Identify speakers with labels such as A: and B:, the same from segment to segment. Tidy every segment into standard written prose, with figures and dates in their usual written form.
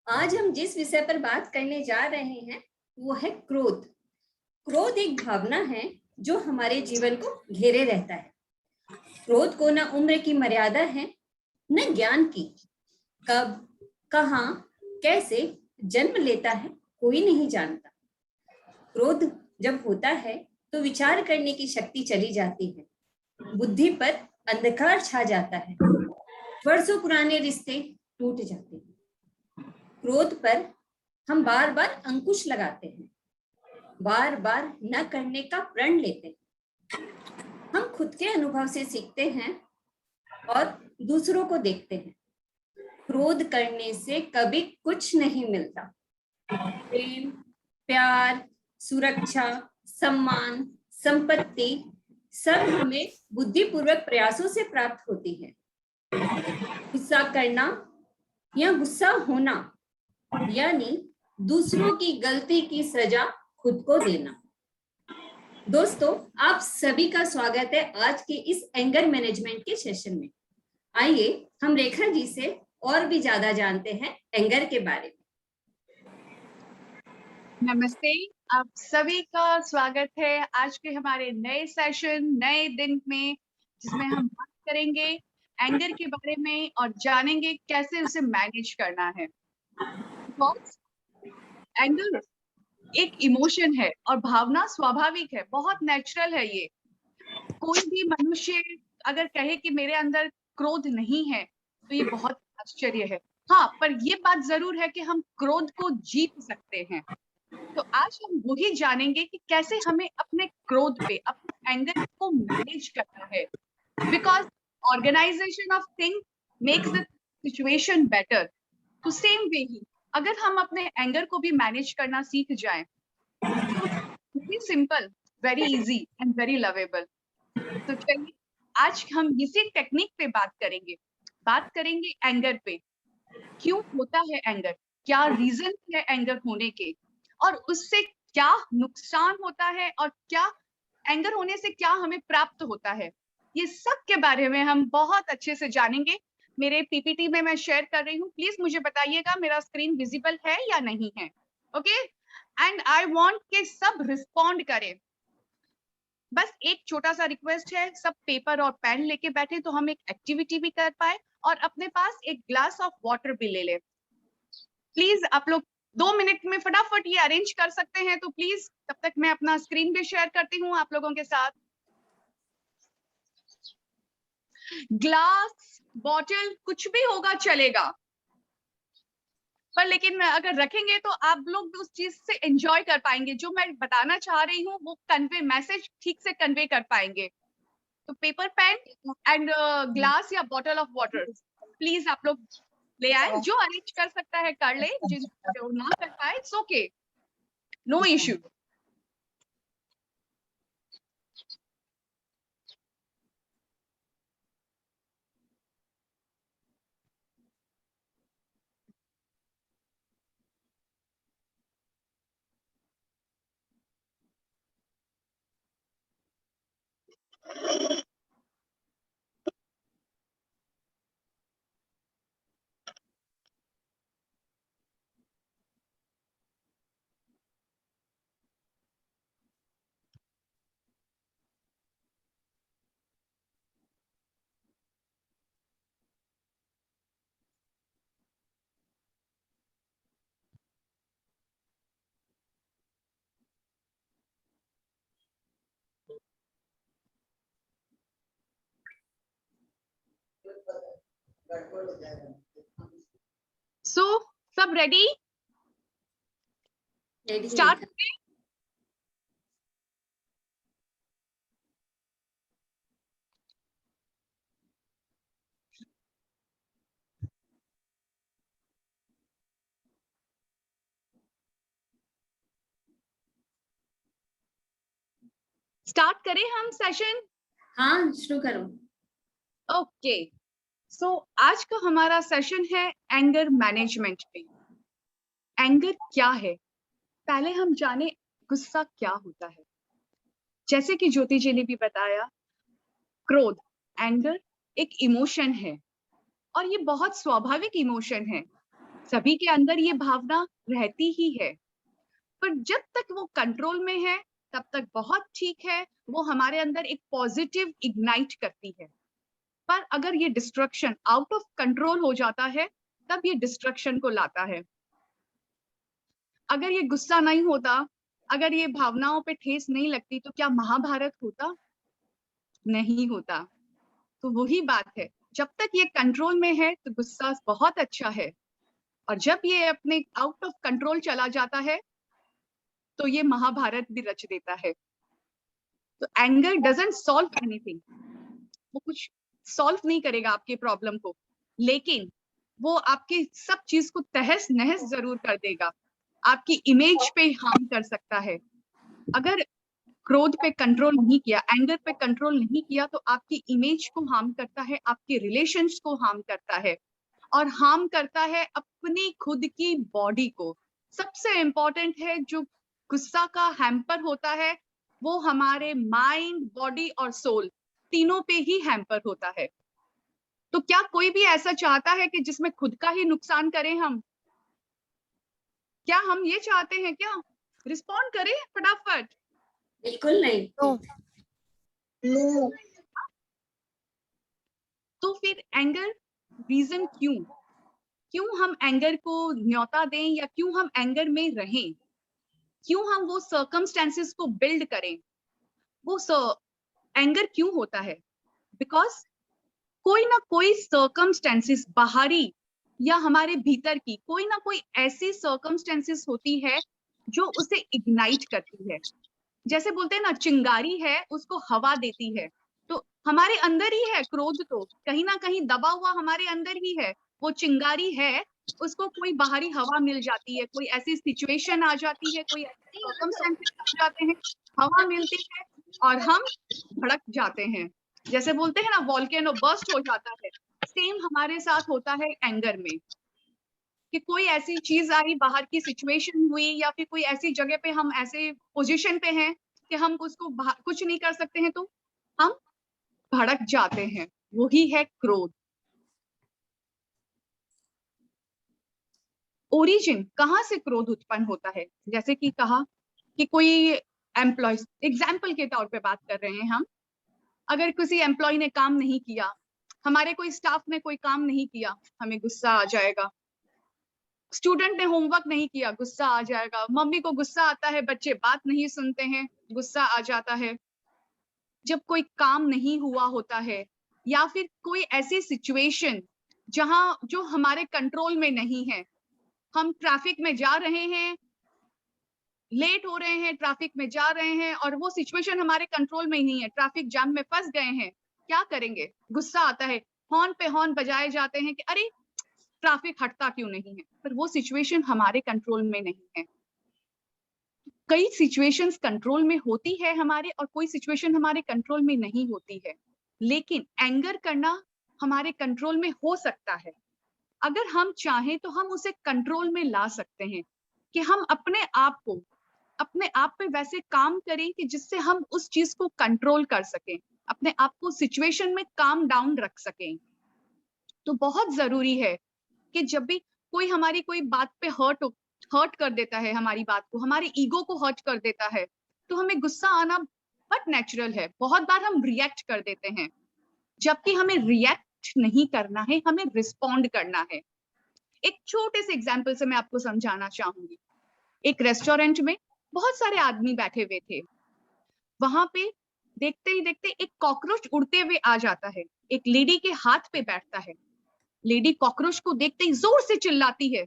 A: आज हम जिस विषय पर बात करने जा रहे हैं वो है क्रोध। क्रोध एक भावना है जो हमारे जीवन को घेरे रहता है। क्रोध को न उम्र की मर्यादा है न ज्ञान की। कब, कहां, कैसे जन्म लेता है कोई नहीं जानता। क्रोध जब होता है तो विचार करने की शक्ति चली जाती है, बुद्धि पर अंधकार छा जाता है, वर्षों पुराने रिश्ते टूट जाते हैं। क्रोध पर हम बार बार अंकुश लगाते हैं, बार बार न करने का प्रण लेते हैं। हम खुद के अनुभव से सीखते हैं और दूसरों को देखते हैं। क्रोध करने से कभी कुछ नहीं मिलता। प्रेम, प्यार, सुरक्षा, सम्मान, संपत्ति सब हमें बुद्धिपूर्वक प्रयासों से प्राप्त होती है। गुस्सा करना या गुस्सा होना यानी दूसरों की गलती की सजा खुद को देना। दोस्तों, आप सभी का स्वागत है आज के इस एंगर मैनेजमेंट के सेशन में। आइए हम रेखा जी से और भी ज्यादा जानते हैं एंगर के बारे में।
B: नमस्ते, आप सभी का स्वागत है आज के हमारे नए सेशन, नए दिन में, जिसमें हम बात करेंगे एंगर के बारे में और जानेंगे कैसे उसे मैनेज करना है। एंगर एक इमोशन है और भावना स्वाभाविक है, बहुत नेचुरल है। ये कोई भी मनुष्य अगर कहे कि मेरे अंदर क्रोध नहीं है तो ये बहुत आश्चर्य है। हाँ, पर ये बात जरूर है कि हम क्रोध को जीत सकते हैं। तो आज हम वही जानेंगे कि कैसे हमें अपने क्रोध पे, अपने एंगर को मैनेज करना है। Because organization of thing makes the situation better. तो सेम वे ही अगर हम अपने एंगर को भी मैनेज करना सीख जाएं तो very simple, very easy and very lovable. तो चलिए आज हम इसी टेक्निक पे बात करेंगे एंगर पे। क्यों होता है एंगर, क्या रीजन है एंगर होने के, और उससे क्या नुकसान होता है और क्या एंगर होने से क्या हमें प्राप्त होता है, ये सब के बारे में हम बहुत अच्छे से जानेंगे। मेरे पीपीटी में मैं शेयर कर रही हूँ, प्लीज मुझे बताइएगा मेरा स्क्रीन विजिबल है या नहीं है। ओके, एंड आई वांट के सब रिस्पॉन्ड करें। बस एक छोटा सा रिक्वेस्ट है, सब पेपर और पेन लेके बैठे तो हम एक एक्टिविटी भी कर पाए और अपने पास एक ग्लास ऑफ वाटर भी ले ले। प्लीज आप लोग 2 मिनट में फटाफट ये अरेंज कर सकते हैं तो प्लीज, तब तक मैं अपना स्क्रीन भी शेयर करती हूँ आप लोगों के साथ। ग्लास, बॉटल, कुछ भी होगा चलेगा, पर लेकिन अगर रखेंगे तो आप लोग भी उस चीज से एंजॉय कर पाएंगे। जो मैं बताना चाह रही हूँ वो कन्वे, मैसेज ठीक से कन्वे कर पाएंगे। तो पेपर, पेन एंड ग्लास या बॉटल ऑफ वाटर प्लीज आप लोग ले आए। जो अरेंज कर सकता है कर ले, जो ना कर पाए इट्स ओके, नो इश्यू। सो सब रेडी, स्टार्ट करें। स्टार्ट करें हम सेशन।
A: हाँ, शुरू करो।
B: ओके, सो आज का हमारा सेशन है एंगर मैनेजमेंट पे। एंगर क्या है, पहले हम जाने गुस्सा क्या होता है। जैसे कि ज्योति जी ने भी बताया, क्रोध, एंगर एक इमोशन है और ये बहुत स्वाभाविक इमोशन है। सभी के अंदर ये भावना रहती ही है, पर जब तक वो कंट्रोल में है तब तक बहुत ठीक है, वो हमारे अंदर एक पॉजिटिव इग्नाइट करती है। पर अगर ये डिस्ट्रक्शन आउट ऑफ कंट्रोल हो जाता है तब ये डिस्ट्रक्शन को लाता है। अगर ये गुस्सा नहीं होता, अगर ये भावनाओं पे ठेस नहीं लगती, तो क्या महाभारत होता? नहीं होता। तो वही बात है, जब तक ये कंट्रोल में है तो गुस्सा बहुत अच्छा है, और जब ये अपने आउट ऑफ कंट्रोल चला जाता है तो ये महाभारत भी रच देता है। तो एंगर डजंट सॉल्व एनीथिंग, वो कुछ सॉल्व नहीं करेगा आपके प्रॉब्लम को, लेकिन वो आपकी सब चीज को तहस नहस जरूर कर देगा, आपकी इमेज पे हार्म कर सकता है। अगर क्रोध पे कंट्रोल नहीं किया, एंगर पे कंट्रोल नहीं किया, तो आपकी इमेज को हार्म करता है, आपके रिलेशंस को हार्म करता है, और हार्म करता है अपनी खुद की बॉडी को। सबसे इंपॉर्टेंट है, जो गुस्सा का हैम्पर होता है वो हमारे माइंड, बॉडी और सोल तीनों पे ही हैम्पर होता है। तो क्या कोई भी ऐसा चाहता है कि जिसमें खुद का ही नुकसान करें हम? क्या हम ये चाहते हैं क्या? रिस्पॉन्ड करें फटाफट।
A: बिल्कुल नहीं।
B: तो फिर एंगर, रीजन क्यों हम एंगर को न्योता दें, या क्यों हम एंगर में रहें, क्यों हम वो सर्कमस्टेंसेस को बिल्ड करें? वो एंगर क्यों होता है? बिकॉज कोई ना कोई सर्कमस्टेंसेस, बाहरी या हमारे भीतर की कोई ना कोई ऐसी सर्कमस्टेंसेस होती है जो उसे इग्नाइट करती है। जैसे बोलते हैं ना, चिंगारी है उसको हवा देती है, तो हमारे अंदर ही है क्रोध, तो कहीं ना कहीं दबा हुआ हमारे अंदर ही है। वो चिंगारी है, उसको कोई बाहरी हवा मिल जाती है, कोई ऐसी सिचुएशन आ जाती है, कोई ऐसे सर्कमस्टेंसेस आ जाते हैं, हवा मिलती है और हम भड़क जाते हैं। जैसे बोलते हैं ना, वॉल्केनो बर्स्ट हो जाता है, सेम हमारे साथ होता है एंगर में, कि कोई ऐसी चीज आई, बाहर की सिचुएशन हुई, या फिर कोई ऐसी जगह पे हम ऐसे पोजीशन पे हैं कि हम उसको कुछ नहीं कर सकते हैं, तो हम भड़क जाते हैं। वही है क्रोध। ओरिजिन कहाँ से क्रोध उत्पन्न होता है? जैसे कि कहा कि कोई एम्प्लॉय, एग्जाम्पल के तौर पे बात कर रहे हैं हम, अगर किसी एम्प्लॉय ने काम नहीं किया, हमारे कोई स्टाफ ने कोई काम नहीं किया, हमें गुस्सा आ जाएगा। स्टूडेंट ने होमवर्क नहीं किया, गुस्सा आ जाएगा। मम्मी को गुस्सा आता है, बच्चे बात नहीं सुनते हैं, गुस्सा आ जाता है। जब कोई काम नहीं हुआ होता है, या फिर कोई ऐसी सिचुएशन जहां जो हमारे कंट्रोल में नहीं है, हम ट्रैफिक में जा रहे हैं, लेट हो रहे हैं, ट्रैफिक में जा रहे हैं, और वो सिचुएशन हमारे कंट्रोल में ही नहीं है, ट्रैफिक जाम में फंस गए हैं, क्या करेंगे? गुस्सा आता है, हॉर्न पे हॉर्न बजाए जाते हैं कि अरे ट्रैफिक हटता क्यों नहीं है, पर वो सिचुएशन हमारे कंट्रोल में नहीं है। कई सिचुएशंस कंट्रोल में होती है हमारे, और कोई सिचुएशन हमारे कंट्रोल में नहीं होती है, लेकिन एंगर करना हमारे कंट्रोल में हो सकता है। अगर हम चाहें तो हम उसे कंट्रोल में ला सकते हैं, कि हम अपने आप पे वैसे काम करें कि जिससे हम उस चीज को कंट्रोल कर सकें, अपने आप को सिचुएशन में काम डाउन रख सकें। तो बहुत जरूरी है कि जब भी कोई हमारी कोई बात पे हर्ट कर देता है, हमारी बात को, हमारे ईगो को हर्ट कर देता है, तो हमें गुस्सा आना बहुत नेचुरल है। बहुत बार हम रिएक्ट कर देते हैं, जबकि हमें रिएक्ट नहीं करना है, हमें रिस्पॉन्ड करना है। एक छोटे से एग्जाम्पल से मैं आपको समझाना चाहूंगी। एक रेस्टोरेंट में बहुत सारे आदमी बैठे हुए थे, वहां पे देखते ही देखते एक कॉकरोच उड़ते हुए आ जाता है, एक लेडी के हाथ पे बैठता है। लेडी कॉकरोच को देखते ही जोर से चिल्लाती है,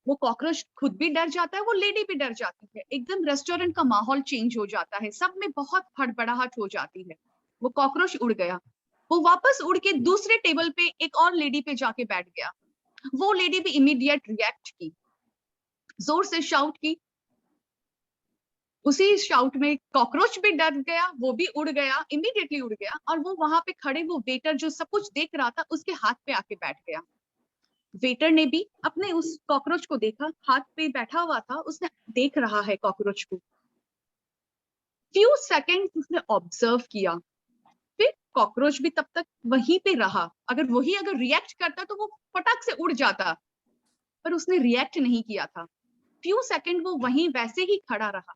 B: वो कॉकरोच खुद भी डर जाता है, वो लेडी भी डर जाती है। एकदम रेस्टोरेंट का माहौल चेंज हो जाता है, सब में बहुत हड़बड़ाहट हो जाती है। वो कॉकरोच उड़ गया, वो वापस उड़ के दूसरे टेबल पे एक और लेडी पे जाके बैठ गया। वो लेडी भी इमीडिएट रिएक्ट की, जोर से शाउट की। उसी शाउट में कॉकरोच भी डर गया, वो भी उड़ गया, इमीडिएटली उड़ गया, और वो वहां पे खड़े वो वेटर जो सब कुछ देख रहा था, उसके हाथ पे आके बैठ गया। वेटर ने भी अपने उस कॉकरोच को देखा, हाथ पे बैठा हुआ था, उसने देख रहा है कॉकरोच को। फ्यू सेकंड्स उसने ऑब्जर्व किया, फिर कॉकरोच भी तब तक वहीं पे रहा। अगर रिएक्ट करता तो वो फटाक से उड़ जाता, पर उसने रिएक्ट नहीं किया था। फ्यू सेकंड वो वहीं वैसे ही खड़ा रहा।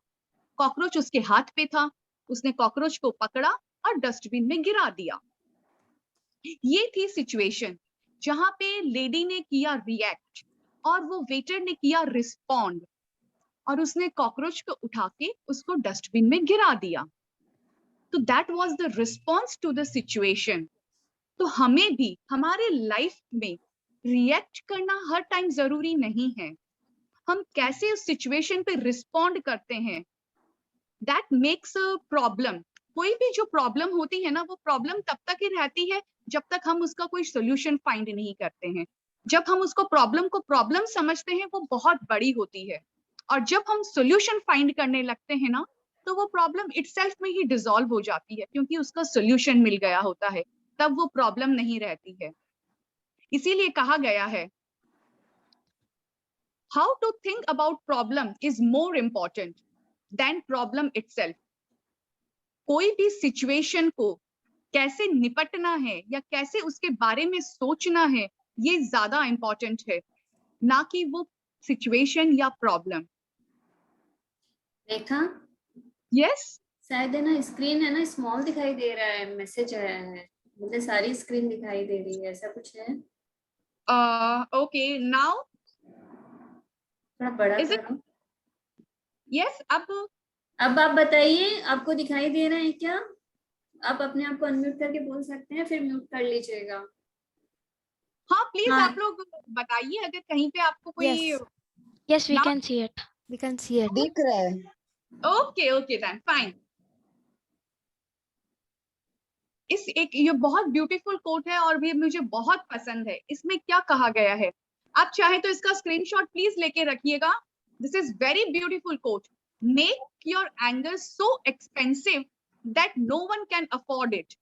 B: कॉकरोच उसके हाथ पे था, उसने कॉकरोच को पकड़ा और डस्टबिन में गिरा दिया। ये थी सिचुएशन जहां पे लेडी ने किया रिएक्ट और वो वेटर ने किया रिस्पॉन्ड, और उसने कॉकरोच को उठा के उसको डस्टबिन में गिरा दिया। तो that was the response to the situation. तो हमें भी हमारे लाइफ में रिएक्ट करना हर टाइम जरूरी नहीं है। हम कैसे उस सिचुएशन पे रिस्पॉन्ड करते हैं, दैट मेक्स अ प्रॉब्लम। कोई भी जो प्रॉब्लम होती है ना, वो प्रॉब्लम तब तक ही रहती है जब तक हम उसका कोई सोल्यूशन फाइंड नहीं करते हैं। जब हम उसको प्रॉब्लम समझते हैं, वो बहुत बड़ी होती है, और जब हम सोल्यूशन फाइंड करने लगते हैं ना, तो वो प्रॉब्लम इटसेल्फ में ही डिसॉल्व हो जाती है, क्योंकि उसका सोल्यूशन मिल गया होता है। तब वो प्रॉब्लम नहीं रहती है। इसीलिए कहा गया है, how to think about problem is more important than problem itself. कोई भी सिचुएशन को कैसे निपटना है या कैसे उसके बारे में सोचना है, ये ज्यादा इंपॉर्टेंट है, ना कि वो सिचुएशन या प्रॉब्लम।
A: देखा,
B: यस,
A: शायद है ना, स्क्रीन है ना स्मॉल दिखाई दे रहा है, मैसेज आया है, मुझे सारी स्क्रीन दिखाई दे रही है, ऐसा कुछ है?
B: ओके नाउ
A: थोड़ा बड़ा
B: इज इट?
A: करो।
B: यस,
A: अब आप बताइए, आपको दिखाई दे रहा है क्या? आप अपने आप को अनम्यूट करके बोल सकते हैं, फिर म्यूट कर लीजिएगा।
B: हाँ प्लीज
A: हाँ,
B: आप लोग बताइए अगर कहीं पे आपको कोई
C: Yes, we
B: ना।
C: can see it. We can see it.
D: दिख रहा है।
B: Okay okay then fine. इस एक ये बहुत ब्यूटीफुल कोट है और ये मुझे बहुत पसंद है। इसमें क्या कहा गया है, आप चाहे तो इसका स्क्रीनशॉट प्लीज लेके रखिएगा। This is very beautiful quote. Make your anger so expensive that no one can afford it.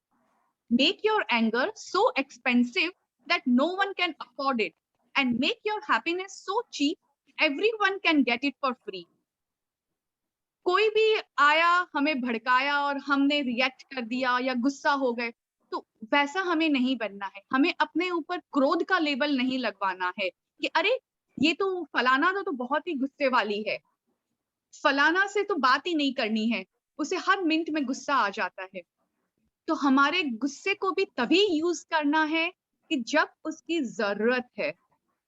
B: Make your anger so expensive that no one can afford it, and make your happiness so cheap everyone can get it for free. कोई भी आया, हमें भड़काया और हमने react कर दिया या गुस्सा हो गए, तो वैसा हमें नहीं बनना है। हमें अपने ऊपर क्रोध का लेबल नहीं लगवाना है कि अरे ये तो फलाना तो बहुत ही गुस्से वाली है, फलाना से तो बात ही नहीं करनी है, उसे हर मिनट में गुस्सा आ जाता है। तो हमारे गुस्से को भी तभी यूज करना है कि जब उसकी जरूरत है।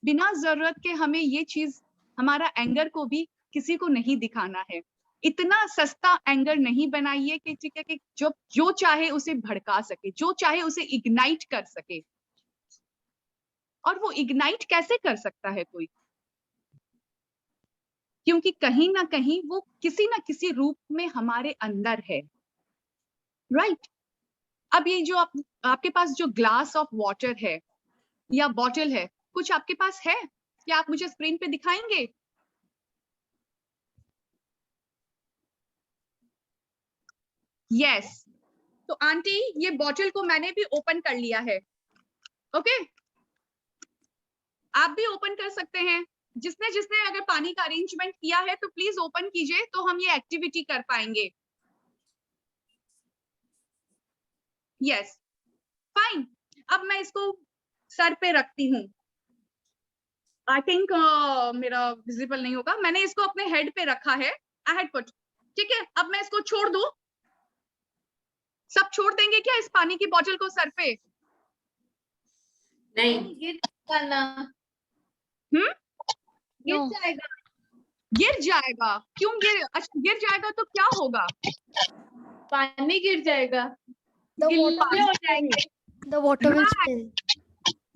B: बिना जरूरत के हमें ये चीज, हमारा एंगर को भी किसी को नहीं दिखाना है। इतना सस्ता एंगर नहीं बनाइए कि ठीक है कि जो चाहे उसे भड़का सके, जो चाहे उसे इग्नाइट कर सके। और वो इग्नाइट कैसे कर सकता है कोई? क्योंकि कहीं ना कहीं वो किसी ना किसी रूप में हमारे अंदर है, राइट? अब ये जो आपके पास जो ग्लास ऑफ वाटर है या बॉटल है, कुछ आपके पास है क्या? आप मुझे स्क्रीन पे दिखाएंगे? यस। तो आंटी, ये बॉटल को मैंने भी ओपन कर लिया है। ओके, आप भी ओपन कर सकते हैं। जिसने जिसने अगर पानी का अरेंजमेंट किया है तो प्लीज ओपन कीजिए, तो हम ये एक्टिविटी कर पाएंगे। Yes, fine. अब मैं इसको सर पे रखती हूँ। आई थिंक मेरा विजिबल नहीं होगा। मैंने इसको अपने हेड पे रखा है। आई हैड पुट, ठीक है। अब मैं इसको छोड़ दूं, सब छोड़ देंगे क्या इस पानी की बोतल को सर पे?
A: नहीं,
B: गिर
C: No.
B: जाएगा। गिर जाएगा? क्यों अच्छा, गिर जाएगा तो क्या होगा?
E: पानी गिर जाएगा,
C: The
B: गिल्ले
C: water
B: हो
C: will
B: जाएंगे।
C: spill. The water will spill.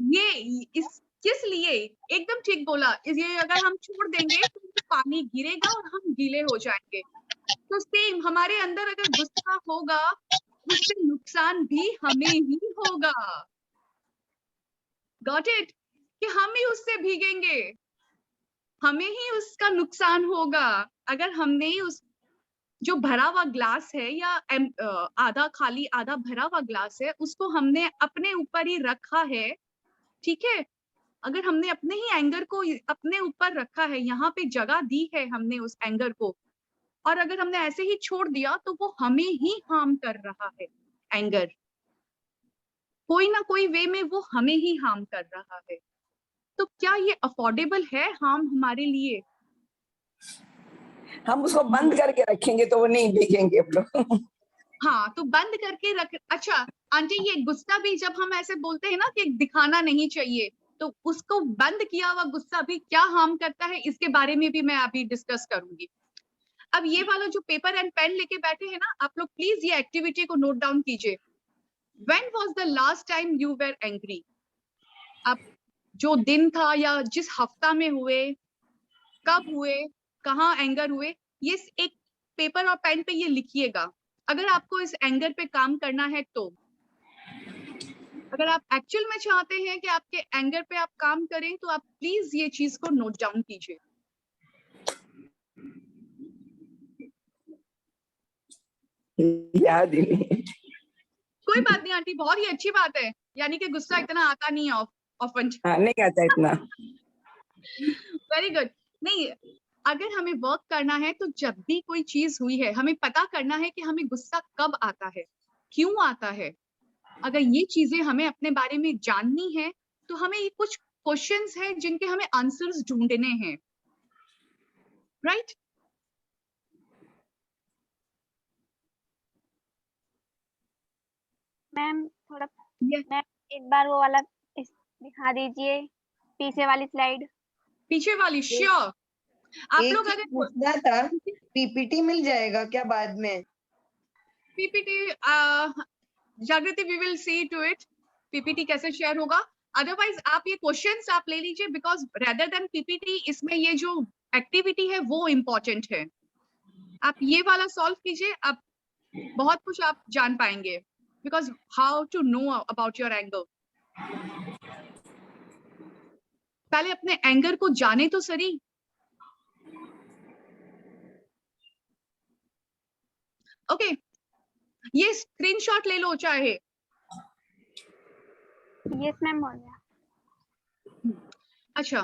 B: ये इस किस लिए? एकदम ठीक बोला। ये अगर हम छोड़ देंगे तो पानी गिरेगा और हम गीले हो जाएंगे। तो सेम हमारे अंदर अगर गुस्सा होगा, उससे नुकसान भी हमें ही होगा। Got it? कि हम ही उससे भीगेंगे, हमें ही उसका नुकसान होगा। अगर हमने ही उस जो भरा हुआ ग्लास है या आधा खाली आधा भरा हुआ ग्लास है, उसको हमने अपने ऊपर ही रखा है, ठीक है। अगर हमने अपने ही एंगर को अपने ऊपर रखा है, यहाँ पे जगह दी है हमने उस एंगर को, और अगर हमने ऐसे ही छोड़ दिया तो वो हमें ही हार्म कर रहा है। एंगर कोई ना कोई वे में वो हमें ही हार्म कर रहा है। तो क्या ये अफोर्डेबल है हम हमारे लिए?
D: हम उसको बंद करके रखेंगे तो वो नहीं भीगेंगे हम लोग।
B: हाँ, तो बंद करके रख। अच्छा आंटी, ये गुस्सा भी जब हम ऐसे बोलते हैं ना कि दिखाना नहीं चाहिए, तो उसको बंद किया हुआ गुस्सा भी क्या हार्म करता है, इसके बारे में भी मैं अभी डिस्कस करूंगी। अब ये वाला जो पेपर एंड पेन लेके बैठे हैं ना, आप लोग प्लीज ये एक्टिविटी को नोट डाउन कीजिए। When was the last time you were angry? अब जो दिन था या जिस हफ्ता में हुए, कब हुए, कहाँ एंगर हुए, ये एक पेपर और पेन पे ये लिखिएगा। अगर आपको इस एंगर पे काम करना है तो, अगर आप एक्चुअल में चाहते हैं कि आपके एंगर पे आप काम करें, तो आप प्लीज ये चीज को नोट डाउन कीजिए।
D: याद ही नहीं।
B: कोई बात नहीं आंटी, बहुत ही अच्छी बात है, यानी कि गुस्सा इतना आता नहीं है ऑफन।
D: हाँ, नहीं आता इतना।
B: Very good. नहीं, अगर हमें वर्क करना है तो जब भी कोई चीज हुई है, हमें पता करना है कि हमें गुस्सा कब आता है, क्यों आता है। अगर ये चीजें हमें अपने बारे में जाननी है, तो हमें ये कुछ क्वेश्चंस हैं जिनके हमें आंसर्स ढूंढने हैं, राइट?
F: मैम थोड़ा
B: Yes.
F: मैम एक बार वो वाला दिखा दीजिए, पीछे वाली स्लाइड।
B: पीछे वाली, श्योर। आप
G: एक
B: लोग
G: चीज
B: अगर
G: पूछना था, पीपीटी मिल जाएगा क्या बाद में?
B: PPT, Jagriti, we will see to it, PPT कैसे शेयर होगा। अदरवाइज आप ये क्वेश्चंस आप ले लीजिए, बिकॉज रेदर देन पीपीटी इसमें ये जो एक्टिविटी है वो इम्पोर्टेंट है। आप ये वाला सॉल्व कीजिए, आप बहुत कुछ आप जान पाएंगे, because how to know about your anger. पहले अपने एंगर को जाने तो सही। ओके, ये स्क्रीनशॉट ले लो चाहे।
F: यस मैम हो गया।
B: अच्छा,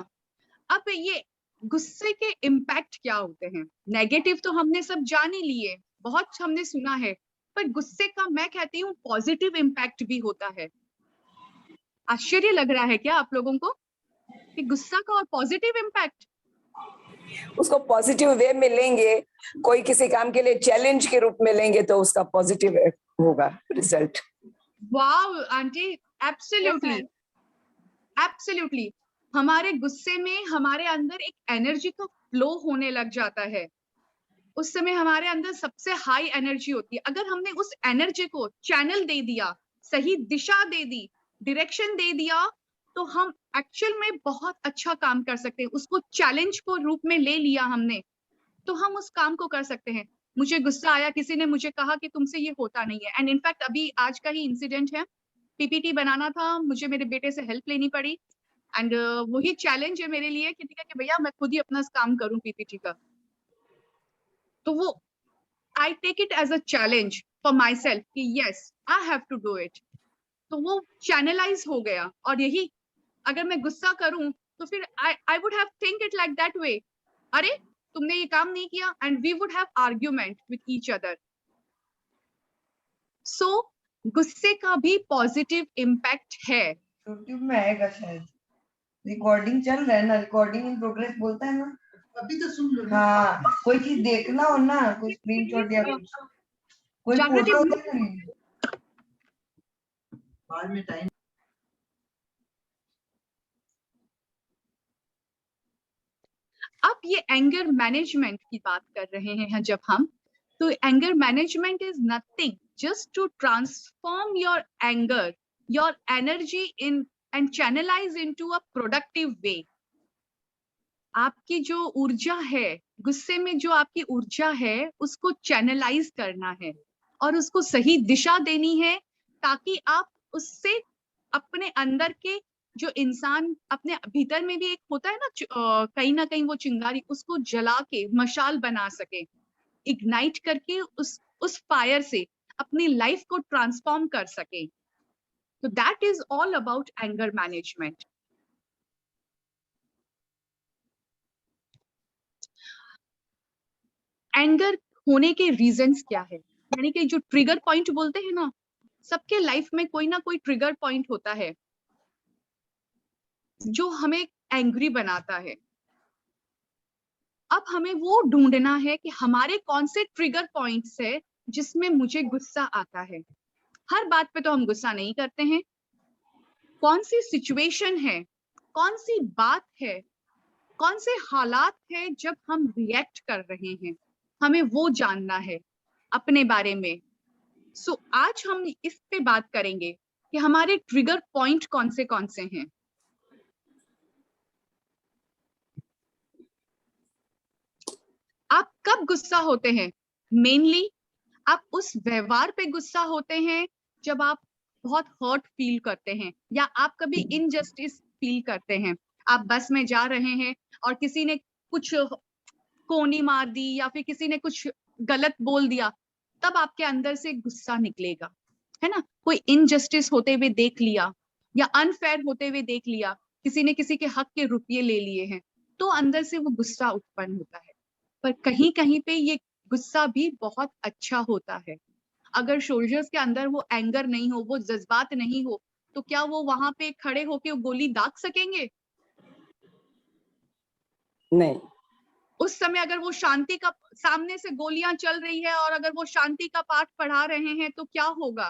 B: अब ये गुस्से के इम्पैक्ट क्या होते हैं? नेगेटिव तो हमने सब जान ही लिए, बहुत हमने सुना है, पर गुस्से का मैं कहती हूँ पॉजिटिव इम्पैक्ट भी होता है। आश्चर्य लग रहा है क्या आप लोगों को कि गुस्सा का और पॉजिटिव इम्पैक्ट?
D: उसको पॉजिटिव वे में लेंगे, कोई किसी काम के लिए चैलेंज के रूप में लेंगे तो उसका पॉजिटिव होगा result.
B: Wow aunty, absolutely absolutely. हमारे गुस्से में हमारे अंदर एक एनर्जी का फ्लो होने लग जाता है। उस समय हमारे अंदर सबसे हाई एनर्जी होती है। अगर हमने उस एनर्जी को चैनल दे दिया, सही दिशा दे दी, डायरेक्शन दे दिया, तो हम एक्चुअल में बहुत अच्छा काम कर सकते हैं। उसको चैलेंज को रूप में ले लिया हमने, तो हम उस काम को कर सकते हैं। मुझे गुस्सा आया, किसी ने मुझे कहा कि तुमसे ये होता नहीं है, एंड इनफैक्ट अभी आज का ही इंसिडेंट है, पीपीटी बनाना था, मुझे मेरे बेटे से हेल्प लेनी पड़ी, एंड वही चैलेंज है मेरे लिए कि ठीक है कि भैया मैं खुद ही अपना काम करूं पीपीटी का। तो वो I take it as a challenge for myself कि yes I have to do it. तो वो चैनलाइज हो गया, और यही अगर मैं गुस्सा करूं तो फिर I would have think it like that way, अरे तुमने ये काम नहीं किया, and we would have argument with each other. So गुस्से का भी पॉजिटिव इम्पैक्ट है।
G: यूट्यूब में आएगा शायद, रिकॉर्डिंग चल रहा है ना, रिकॉर्डिंग इन प्रोग्रेस बोलता है ना, अभी तो सुन लो। हाँ, कोई चीज देखना हो ना, कोई स्क्रीनशॉट या कुछ, कोई
B: जागृति,
G: फोटो होता है ना, बाद में टाइम।
B: अब ये एंगर मैनेजमेंट की बात कर रहे हैं जब हम, तो anger management is nothing just to transform your anger, your energy in and channelize into a productive way. आपकी जो ऊर्जा है, गुस्से में जो आपकी ऊर्जा है, उसको चैनलाइज करना है और उसको सही दिशा देनी है, ताकि आप उससे अपने अंदर के जो इंसान अपने भीतर में भी एक होता है ना, कहीं ना कहीं वो चिंगारी, उसको जला के मशाल बना सके, इग्नाइट करके उस फायर से अपनी लाइफ को ट्रांसफॉर्म कर सके। तो that is all about anger management. Anger होने के रीजंस क्या है, यानी कि जो ट्रिगर पॉइंट बोलते हैं ना, सबके लाइफ में कोई ना कोई ट्रिगर पॉइंट होता है जो हमें एंग्री बनाता है। अब हमें वो ढूंढना है कि हमारे कौन से ट्रिगर पॉइंट्स है जिसमें मुझे गुस्सा आता है। हर बात पे तो हम गुस्सा नहीं करते हैं। कौन सी सिचुएशन है, कौन सी बात है, कौन से हालात है जब हम रिएक्ट कर रहे हैं, हमें वो जानना है अपने बारे में। सो आज हम इस पे बात करेंगे कि हमारे ट्रिगर पॉइंट कौन से हैं। आप कब गुस्सा होते हैं? मेनली आप उस व्यवहार पे गुस्सा होते हैं जब आप बहुत हर्ट फील करते हैं, या आप कभी इनजस्टिस फील करते हैं। आप बस में जा रहे हैं और किसी ने कुछ कोनी मार दी या फिर किसी ने कुछ गलत बोल दिया, तब आपके अंदर से गुस्सा निकलेगा, है ना। कोई इनजस्टिस होते हुए देख लिया या अनफेयर होते हुए देख लिया, किसी ने किसी के हक के रुपये ले लिए हैं, तो अंदर से वो गुस्सा उत्पन्न होता है। पर कहीं कहीं पे ये गुस्सा भी बहुत अच्छा होता है। अगर सोल्जर्स के अंदर वो एंगर नहीं हो, वो जज्बात नहीं हो, तो क्या वो वहां पे खड़े होके वो गोली दाग सकेंगे?
D: नहीं।
B: उस समय अगर वो शांति का, सामने से गोलियां चल रही है और अगर वो शांति का पाठ पढ़ा रहे हैं तो क्या होगा?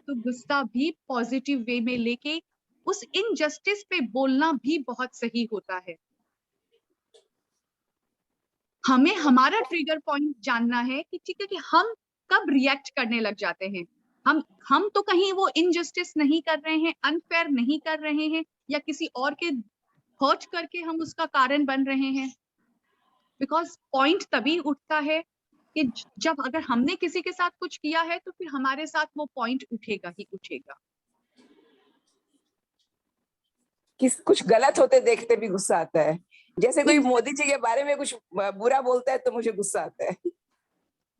B: तो गुस्सा भी पॉजिटिव वे में लेके उस इनजस्टिस पे बोलना भी बहुत सही होता है। हमें हमारा ट्रिगर पॉइंट जानना है कि ठीक है कि हम कब रिएक्ट करने लग जाते हैं। हम तो कहीं वो इनजस्टिस नहीं कर रहे हैं, अनफेयर नहीं कर रहे हैं, या किसी और के हर्ट करके हम उसका कारण बन रहे हैं। बिकॉज पॉइंट तभी उठता है कि जब अगर हमने किसी के साथ कुछ किया है तो फिर हमारे साथ वो पॉइंट उठेगा ही उठेगा।
D: कुछ गलत होते देखते भी गुस्सा आता है। जैसे कोई मोदी जी के बारे में कुछ बुरा बोलता है तो मुझे गुस्सा आता है।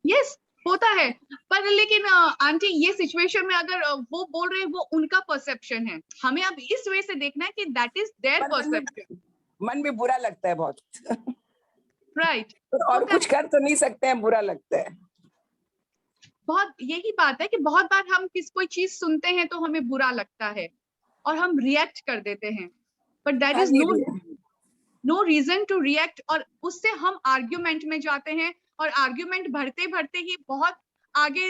B: यस, होता है। पर लेकिन आंटी, ये सिचुएशन में अगर वो बोल रहे हैं, वो उनका परसेप्शन है। हमें अब इस वे से देखना है कि दैट इज देयर परसेप्शन।
D: मन में बुरा लगता है बहुत।
B: राइट।
D: और कुछ कर तो नहीं सकते हैं, बुरा लगता है
B: बहुत। यही बात है कि बहुत बार हम कोई चीज सुनते हैं तो हमें बुरा लगता है और हम रिएक्ट कर देते हैं, but that is no reason to react. और उससे हम आर्ग्यूमेंट में जाते हैं और आर्ग्यूमेंट बढ़ते बढ़ते ही बहुत आगे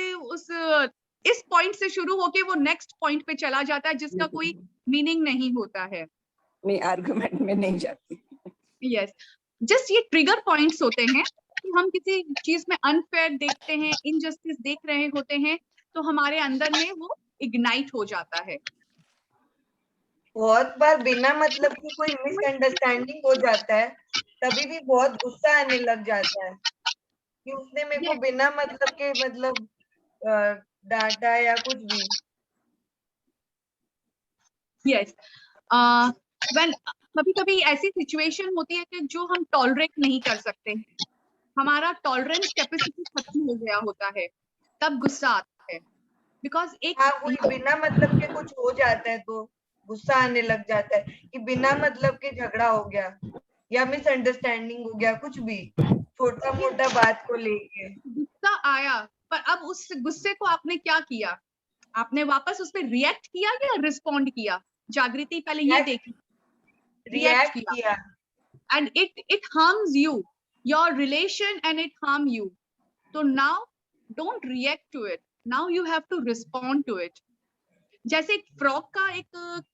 B: इस पॉइंट से शुरू होके वो नेक्स्ट पॉइंट पे चला जाता है जिसका कोई मीनिंग नहीं होता है।
D: मैं आर्गुमेंट में नहीं जाती।
B: यस, जस्ट ये ट्रिगर पॉइंट्स होते हैं कि हम किसी चीज में अनफेयर देखते हैं, इनजस्टिस देख रहे होते हैं, तो हमारे अंदर में वो इग्नाइट हो जाता है।
G: बहुत बार बिना मतलब की कोई मिसअंडरस्टैंडिंग हो जाता है, तभी भी बहुत गुस्सा आने लग जाता है कि उसने मेरे को बिना मतलब के मतलब डांटा या कुछ भी।
B: यस, व्हेन कभी कभी ऐसी सिचुएशन होती है कि जो हम टॉलरेट नहीं कर सकते, हमारा टॉलरेंस कैपेसिटी खत्म हो गया होता है, तब गुस्सा आता है। बिकॉज एक
G: वही बिना मतलब के कुछ हो जाता है तो गुस्सा आने लग जाता है कि बिना मतलब के झगड़ा हो गया या मिसअंडरस्टैंडिंग हो गया, कुछ भी छोटा मोटा बात को लेके
B: गुस्सा आया, पर अब उस गुस्से को आपने क्या किया? आपने वापस उस पर रिएक्ट किया या रिस्पॉन्ड किया? जागृति पहले ये देखी,
G: रिएक्ट किया
B: and it harms you, your relation, and it harm you. तो now don't react to it, now you have to respond to it. जैसे एक फ्रॉग का एक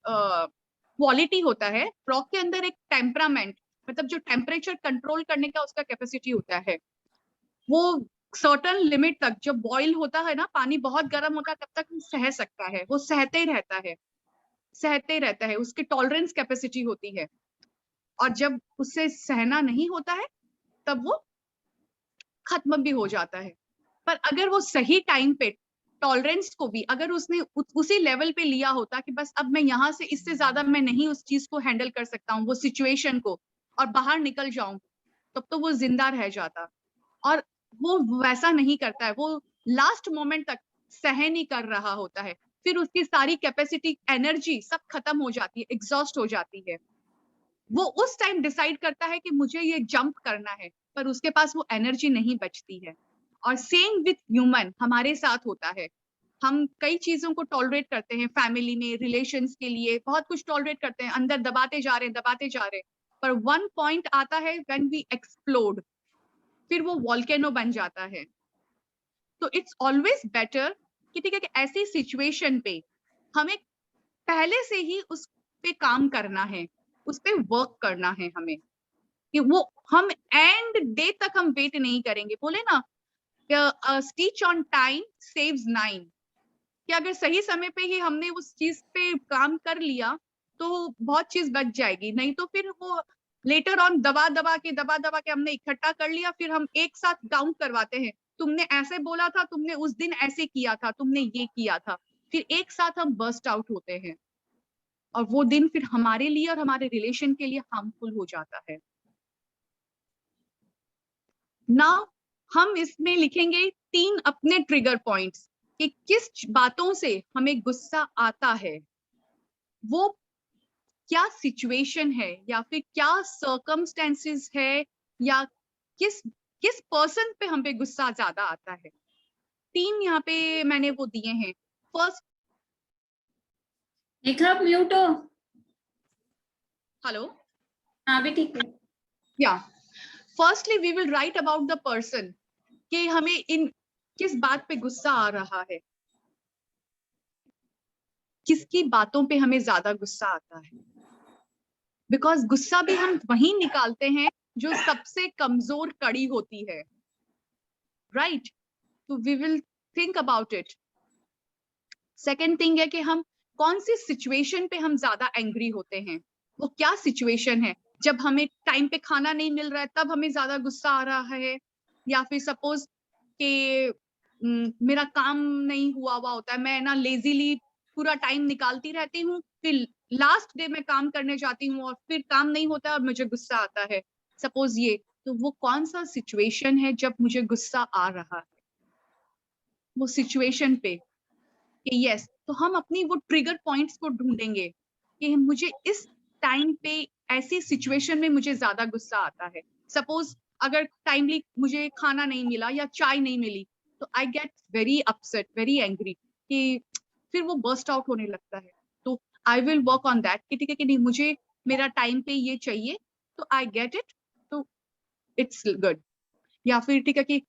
B: क्वालिटी होता है, फ्रॉग के अंदर एक टेम्परामेंट, मतलब जो टेम्परेचर कंट्रोल करने का उसका कैपेसिटी होता है, वो सर्टन लिमिट तक जब बॉईल होता है ना, पानी बहुत गर्म होता है, तब तक वो सह सकता है, वो सहते रहता है, उसकी टॉलरेंस कैपेसिटी होती है। और जब उससे सहना नहीं होता है तब वो खत्म भी हो जाता है। पर अगर वो सही टाइम पे टॉलरेंस को भी अगर उसने उसी लेवल पे लिया होता कि बस अब मैं यहाँ से इससे ज्यादा मैं नहीं उस चीज को हैंडल कर सकता हूँ, वो सिचुएशन को, और बाहर निकल जाऊं, तब तो वो जिंदा रह जाता। और वो वैसा नहीं करता है, वो लास्ट मोमेंट तक सहन ही कर रहा होता है, फिर उसकी सारी कैपेसिटी, एनर्जी सब खत्म हो जाती है, एग्जॉस्ट हो जाती है। वो उस टाइम डिसाइड करता है कि मुझे ये जंप करना है, पर उसके पास वो एनर्जी नहीं बचती है। और सेम विथ ह्यूमन हमारे साथ होता है हम कई चीजों को टॉलरेट करते हैं, फैमिली में, रिलेशंस के लिए बहुत कुछ टॉलरेट करते हैं, अंदर दबाते जा रहे हैं, पर वन पॉइंट आता है व्हेन वी एक्सप्लोड, फिर वो वॉल्केनो बन जाता है। तो इट्स ऑलवेज बेटर कि ठीक है कि ऐसी सिचुएशन पे हमें पहले से ही उस पे काम करना है, उस पे वर्क करना है हमें, कि वो हम एंड डे तक हम वेट नहीं करेंगे। बोले ना, स्टिच ऑन टाइम सेव्स 9, कि अगर सही समय पे ही हमने उस चीज पे काम कर लिया तो बहुत चीज बच जाएगी, नहीं तो फिर वो लेटर ऑन दबा दबा के हमने इकट्ठा कर लिया, फिर हम एक साथ काउंट करवाते हैं, तुमने ऐसे बोला था, तुमने उस दिन ऐसे किया था, तुमने ये किया था, फिर एक साथ हम बर्स्ट आउट होते हैं और वो दिन फिर हमारे लिए और हमारे रिलेशन के लिए हार्मफुल हो जाता है। नाउ हम इसमें लिखेंगे 3 अपने ट्रिगर पॉइंट्स कि किस बातों से हमें गुस्सा आता है, वो क्या सिचुएशन है या फिर क्या सर्कमस्टेंसेस है, या किस किस पर्सन पे हम पे गुस्सा ज्यादा आता है। 3 यहाँ पे मैंने वो दिए हैं। फर्स्ट,
A: देखा आप म्यूट हो?
B: हेलो,
A: हाँ भी ठीक है।
B: या firstly we will write about the person कि हमें इन किस बात पे गुस्सा आ रहा है, किसकी बातों पे हमें ज्यादा गुस्सा आता है, बिकॉज गुस्सा भी हम वहीं निकालते हैं जो सबसे कमजोर कड़ी होती है, राइट? तो we will think about it. Second thing है कि हम कौन सी सिचुएशन पे हम ज्यादा एंग्री होते हैं, वो क्या सिचुएशन है, जब हमें टाइम पे खाना नहीं मिल रहा है तब हमें ज्यादा गुस्सा आ रहा है, या फिर सपोज कि मेरा काम नहीं हुआ होता है, मैं ना लेजीली पूरा टाइम निकालती रहती हूँ, फिर लास्ट डे में काम करने जाती हूँ और फिर काम नहीं होता है और मुझे गुस्सा आता है, सपोज ये, तो वो कौन सा सिचुएशन है जब मुझे गुस्सा आ रहा है, वो सिचुएशन पे कि यस, तो हम अपनी वो ट्रिगर पॉइंट्स को ढूंढेंगे कि मुझे इस टाइम पे ऐसी सिचुएशन में मुझे ज्यादा गुस्सा आता है। सपोज अगर टाइमली मुझे खाना नहीं मिला या चाय नहीं मिली तो I get very upset, very angry, कि फिर वो बर्स्ट आउट होने लगता है। तो I will work on that कि ठीक है कि नहीं, मुझे मेरा टाइम पे ये चाहिए, तो आई गेट इट, तो इट्स गुड। या फिर ठीक है कि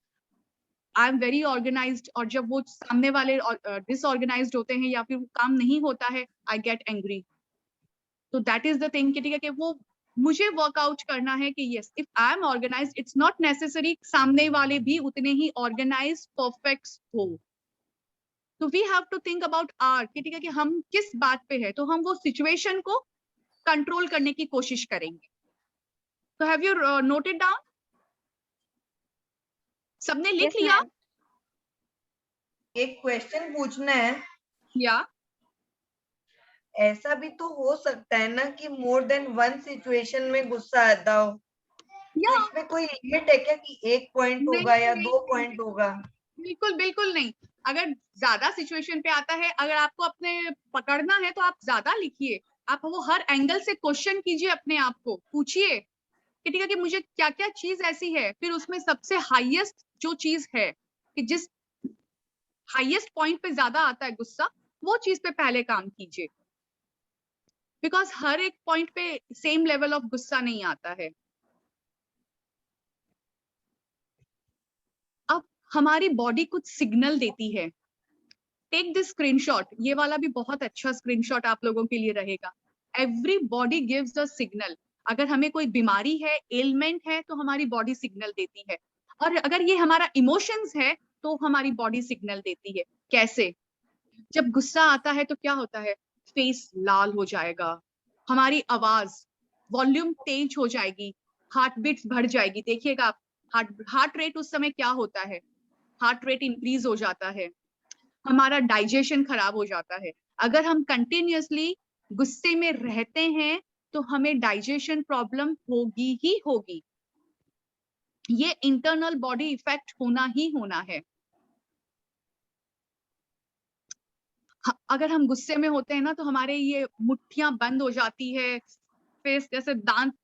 B: आई एम वेरी ऑर्गेनाइज्ड, और जब वो सामने वाले डिसऑर्गेनाइज्ड होते हैं या फिर वो काम नहीं होता है, आई गेट एंग्री। तो दैट इज द थिंग कि ठीक है कि वो मुझे वर्कआउट करना है कि yes, if I am organized, it's not necessary सामने वाले भी उतने ही ऑर्गेनाइज्ड परफेक्ट हो। तो we have to think about are कि ठीक है कि हम किस बात पे है, तो हम वो सिचुएशन को कंट्रोल करने की कोशिश करेंगे। तो हैव यू नोटेड डाउन? सबने लिख
F: Yes,
B: लिया?
F: ma'am.
G: एक क्वेश्चन पूछना है,
B: या
G: ऐसा भी तो हो सकता है ना कि मोर देन वन सिचुएशन में गुस्सा आता हो, तो इसमें कोई लिमिट है क्या कि 1 पॉइंट होगा या 2 पॉइंट होगा?
B: बिल्कुल बिल्कुल नहीं। अगर ज्यादा सिचुएशन पे आता है, अगर आपको अपने पकड़ना है तो आप ज्यादा लिखिए, आप वो हर एंगल से क्वेश्चन कीजिए, अपने आप को पूछिए कि ठीक है कि मुझे क्या क्या चीज ऐसी है, फिर उसमें सबसे हाईएस्ट जो चीज है कि जिस हाईएस्ट पॉइंट पे ज्यादा आता है गुस्सा, वो चीज पे पहले काम कीजिए, बिकॉज हर एक पॉइंट पे सेम लेवल ऑफ गुस्सा नहीं आता है। अब हमारी बॉडी कुछ सिग्नल देती है। टेक दिस स्क्रीनशॉट, ये वाला भी बहुत अच्छा स्क्रीनशॉट आप लोगों के लिए रहेगा। Every body gives a signal. अगर हमें कोई बीमारी है, एलिमेंट है, तो हमारी बॉडी सिग्नल देती है, और अगर ये हमारा इमोशंस है तो हमारी बॉडी सिग्नल देती है। कैसे? जब गुस्सा आता है तो क्या होता है, फेस लाल हो जाएगा, हमारी आवाज वॉल्यूम तेज हो जाएगी, हार्ट बीट्स बढ़ जाएगी। देखिएगा आप, हार्ट रेट उस समय क्या होता है, हार्ट रेट इंक्रीज हो जाता है, हमारा डाइजेशन खराब हो जाता है। अगर हम कंटिन्यूअसली गुस्से में रहते हैं तो हमें डाइजेशन प्रॉब्लम होगी ही होगी। ये इंटरनल बॉडी इफेक्ट होना ही होना है। अगर हम गुस्से में होते हैं ना तो हमारे ये मुट्ठियां बंद हो जाती है, फेस जैसे दांत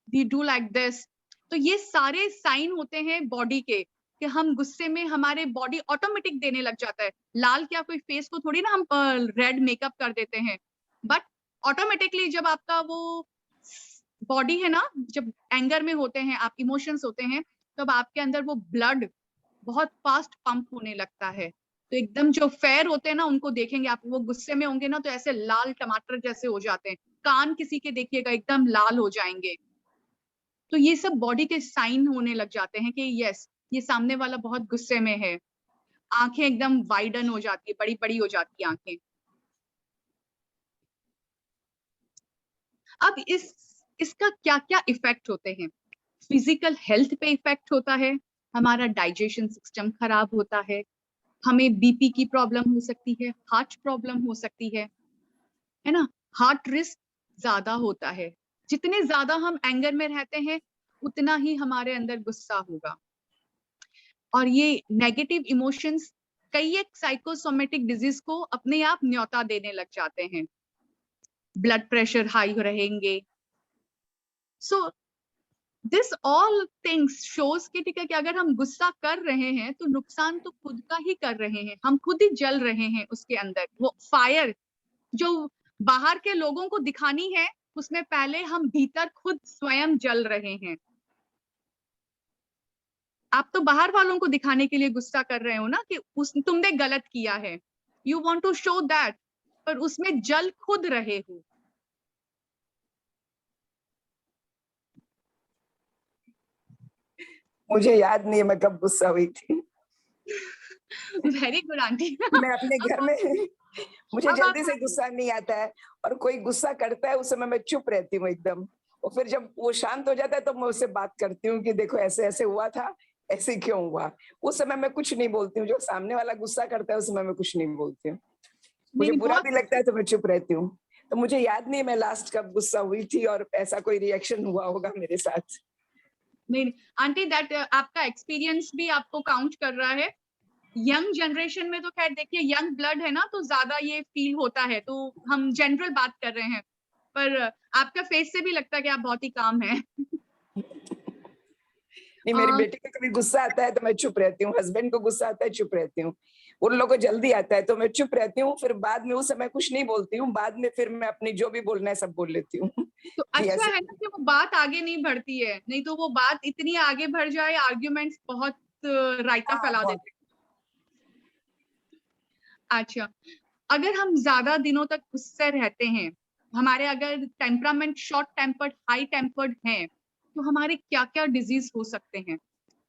B: वी डू लाइक दिस। तो ये सारे साइन होते हैं बॉडी के कि कि हम गुस्से में हमारे बॉडी ऑटोमेटिक देने लग जाता है। लाल क्या कोई फेस को थोड़ी ना हम रेड मेकअप कर देते हैं, बट ऑटोमेटिकली जब आपका वो बॉडी है ना, जब एंगर में होते हैं आप, इमोशंस होते हैं, तब आपके अंदर वो ब्लड बहुत फास्ट पंप होने लगता है। तो एकदम जो फेयर होते हैं ना, उनको देखेंगे आप, वो गुस्से में होंगे ना तो ऐसे लाल टमाटर जैसे हो जाते हैं। कान किसी के देखिएगा एकदम लाल हो जाएंगे। तो ये सब बॉडी के साइन होने लग जाते हैं कि यस, ये सामने वाला बहुत गुस्से में है। आंखें एकदम वाइडन हो जाती है, बड़ी बड़ी हो जाती है आंखें। अब इसका क्या क्या इफेक्ट होते हैं? फिजिकल हेल्थ पे इफेक्ट होता है, हमारा डाइजेशन सिस्टम खराब होता है, हमें बीपी की प्रॉब्लम हो सकती है, हार्ट प्रॉब्लम हो सकती है ना। हार्ट रिस्क ज्यादा होता है। जितने ज्यादा हम एंगर में रहते हैं उतना ही हमारे अंदर गुस्सा होगा। और ये नेगेटिव इमोशंस कई एक साइकोसोमेटिक डिजीज को अपने आप न्योता देने लग जाते हैं। ब्लड प्रेशर हाई रहेंगे। So this all things shows कि ठीक है कि अगर हम गुस्सा कर रहे हैं तो नुकसान तो खुद का ही कर रहे हैं, हम खुद ही जल रहे हैं उसके अंदर। वो फायर जो बाहर के लोगों को दिखानी है, उसमें पहले हम भीतर खुद स्वयं जल रहे हैं। आप तो बाहर वालों को दिखाने के लिए गुस्सा कर रहे हो ना कि तुमने गलत किया है, you want to show that, पर उसमें जल खुद रहे हो।
D: मुझे याद नहीं है मैं कब गुस्सा हुई थी।
B: Very good aunty.
D: मैं अपने घर में मुझे
B: अब
D: जल्दी
B: आप-
D: से गुस्सा नहीं आता है, और कोई गुस्सा करता है उस समय मैं चुप रहती हूँ एकदम। और फिर जब वो शांत हो जाता है तो मैं उससे बात करती हूँ कि देखो ऐसे ऐसे हुआ था, ऐसे क्यों हुआ। उस समय मैं कुछ नहीं बोलती हूँ। जो सामने वाला गुस्सा करता है उस समय मैं कुछ नहीं बोलती हूँ। मुझे
B: नहीं,
D: बुरा
B: बहुत
D: भी लगता है तो मैं चुप रहती हूँ। तो मुझे याद नहीं मैं लास्ट कब गुस्सा हुई थी और ऐसा कोई रिएक्शन हुआ होगा मेरे साथ।
B: नहीं आंटी, दैट आपका एक्सपीरियंस भी आपको काउंट कर रहा है। यंग जनरेशन में तो खैर देखिए यंग ब्लड है ना, तो ज्यादा ये फील होता है, तो हम जनरल बात कर रहे हैं। पर आपका फेस से भी लगता है कि आप बहुत ही काम है।
D: नहीं, मेरी बेटी को कभी गुस्सा आता है तो मैं चुप रहती हूँ, हस्बैंड को गुस्सा आता है चुप रहती हूँ, उन लोगों को जल्दी आता है तो मैं चुप रहती हूँ। फिर बाद में उस समय कुछ नहीं बोलती हूँ, बाद में फिर मैं अपनी जो भी बोलना है सब बोल लेती हूँ।
B: तो अच्छा है ना कि वो बात आगे नहीं बढ़ती है, नहीं तो वो बात इतनी आगे बढ़ जाए, आर्ग्यूमेंट्स बहुत रायता फैला देते हैं। अच्छा, अगर हम ज्यादा दिनों तक गुस्से रहते हैं, हमारे अगर temperament short tempered high tempered हैं, तो हमारे क्या क्या डिजीज हो सकते हैं?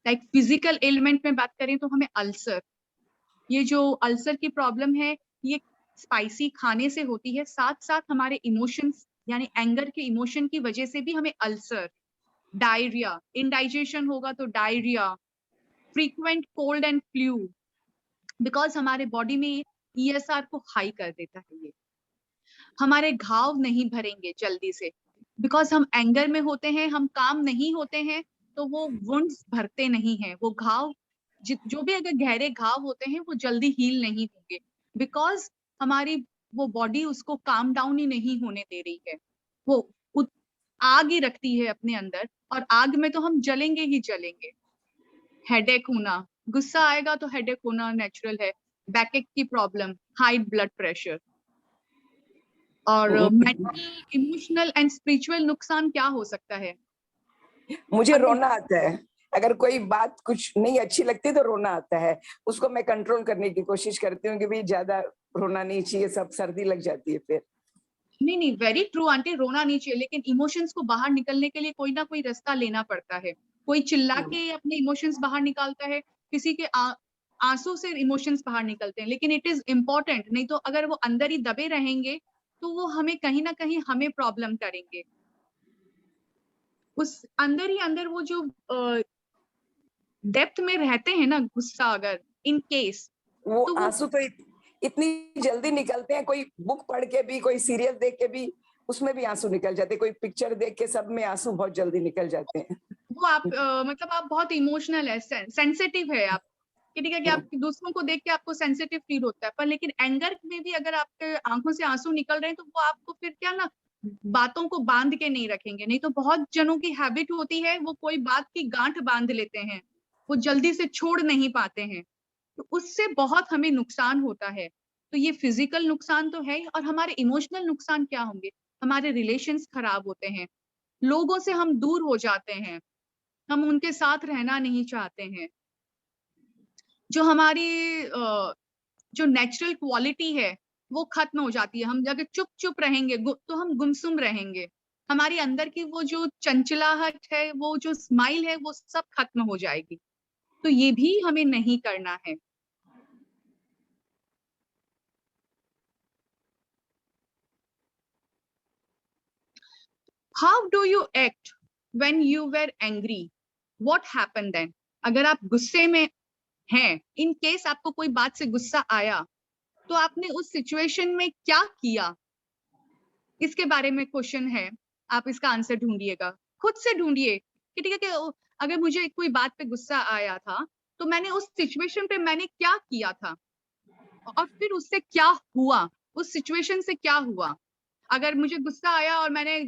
B: लाइक फिजिकल एलिमेंट में बात करें तो हमें अल्सर, ये जो अल्सर की प्रॉब्लम है ये स्पाइसी खाने से होती है, साथ साथ हमारे इमोशंस यानी एंगर के इमोशन की वजह से भी हमें अल्सर, डायरिया, इंडाइजेशन होगा तो diarrhoea, frequent cold and flu, because हमारे बॉडी में ESR को हाई कर देता है। ये हमारे घाव नहीं भरेंगे जल्दी से, बिकॉज हम एंगर में होते हैं, हम काम नहीं होते हैं, तो वो वुंड्स भरते नहीं हैं। वो घाव जो भी अगर गहरे घाव होते हैं वो जल्दी हील नहीं होंगे, बिकॉज हमारी वो बॉडी उसको काम डाउन ही नहीं होने दे रही है। वो आग ही रखती है अपने अंदर, और आग में तो हम जलेंगे ही जलेंगे। हेडेक होना, गुस्सा आएगा तो हेडेक होना नेचुरल है। बैकएक की प्रॉब्लम, हाई ब्लड प्रेशर, और मेंटल, इमोशनल एंड स्पिरिचुअल नुकसान क्या हो सकता है?
D: मुझे रोना आता है, अगर कोई बात कुछ नहीं अच्छी लगती तो रोना आता है। उसको मैं कंट्रोल करने की कोशिश करती हूँ कि भाई ज्यादा रोना नहीं चाहिए, सब सर्दी लग जाती है फिर।
B: नहीं, वेरी ट्रू आंटी, रोना नहीं चाहिए, लेकिन इमोशंस को बाहर निकलने के लिए कोई ना कोई रास्ता लेना पड़ता है। कोई चिल्ला के अपने इमोशंस बाहर निकालता है, किसी के आंसू से इमोशंस बाहर निकलते हैं, लेकिन इट इज इम्पोर्टेंट, नहीं तो अगर वो अंदर ही दबे रहेंगे तो वो हमें कहीं ना कहीं हमें प्रॉब्लम करेंगे। उस अंदर ही अंदर वो जो डेप्थ में रहते हैं ना गुस्सा, अगर इन केस,
D: वो
B: तो वो
D: आंसू तो इतनी जल्दी निकलते हैं, कोई बुक पढ़ के भी, कोई सीरियल देख के भी उसमें भी आंसू निकल जाते हैं, कोई पिक्चर देख के सब में आंसू बहुत जल्दी निकल जाते हैं।
B: वो आप मतलब आप बहुत इमोशनल है, सेंसिटिव है आप, कि ठीक है कि आप दूसरों को देख के आपको सेंसिटिव फील होता है, पर लेकिन एंगर में भी अगर आपके आंखों से आंसू निकल रहे हैं तो वो आपको फिर क्या ना, बातों को बांध के नहीं रखेंगे। नहीं तो बहुत जनों की हैबिट होती है, वो कोई बात की गांठ बांध लेते हैं वो जल्दी से छोड़ नहीं पाते हैं, तो उससे बहुत हमें नुकसान होता है। तो ये फिजिकल नुकसान तो है ही, और हमारे इमोशनल नुकसान क्या होंगे? हमारे रिलेशंस खराब होते हैं, लोगों से हम दूर हो जाते हैं, हम उनके साथ रहना नहीं चाहते हैं। जो हमारी जो नेचुरल क्वालिटी है वो खत्म हो जाती है। हम अगर चुप चुप रहेंगे तो हम गुमसुम रहेंगे, हमारी अंदर की वो जो चंचलाहट है, वो जो स्माइल है, वो सब खत्म हो जाएगी। तो ये भी हमें नहीं करना है। How do you act when you were angry? What happened then? अगर आप गुस्से में हैं, इन केस आपको कोई बात से गुस्सा आया, तो आपने उस सिचुएशन में क्या किया? इसके बारे में क्वेश्चन है, आप इसका आंसर ढूंढिएगा, खुद से ढूंढिए कि ठीक है कि अगर मुझे कोई बात पे गुस्सा आया था तो मैंने उस सिचुएशन पे मैंने क्या किया था, और फिर उससे क्या हुआ, उस सिचुएशन से क्या हुआ। अगर मुझे गुस्सा आया और मैंने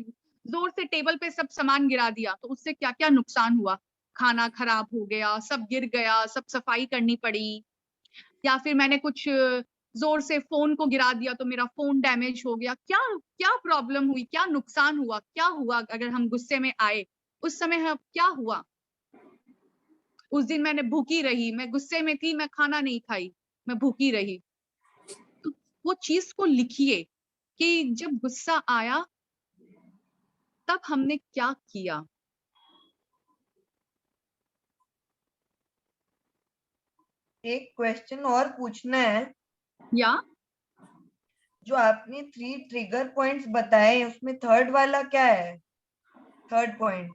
B: जोर से टेबल पे सब सामान गिरा दिया, तो उससे क्या क्या नुकसान हुआ? खाना खराब हो गया, सब गिर गया, सब सफाई करनी पड़ी। या फिर मैंने कुछ जोर से फोन को गिरा दिया तो मेरा फोन डैमेज हो गया। क्या क्या प्रॉब्लम हुई, क्या नुकसान हुआ, क्या हुआ? अगर हम गुस्से में आए, उस समय हम क्या हुआ? उस दिन मैंने भूखी रही, मैं गुस्से में थी, मैं खाना नहीं खाई, मैं भूखी रही। तो वो चीज को लिखिए कि जब गुस्सा आया तब हमने क्या किया।
G: एक क्वेश्चन और पूछना है।
B: या
G: जो आपने 3 ट्रिगर पॉइंट्स बताए, उसमें थर्ड वाला क्या है? थर्ड पॉइंट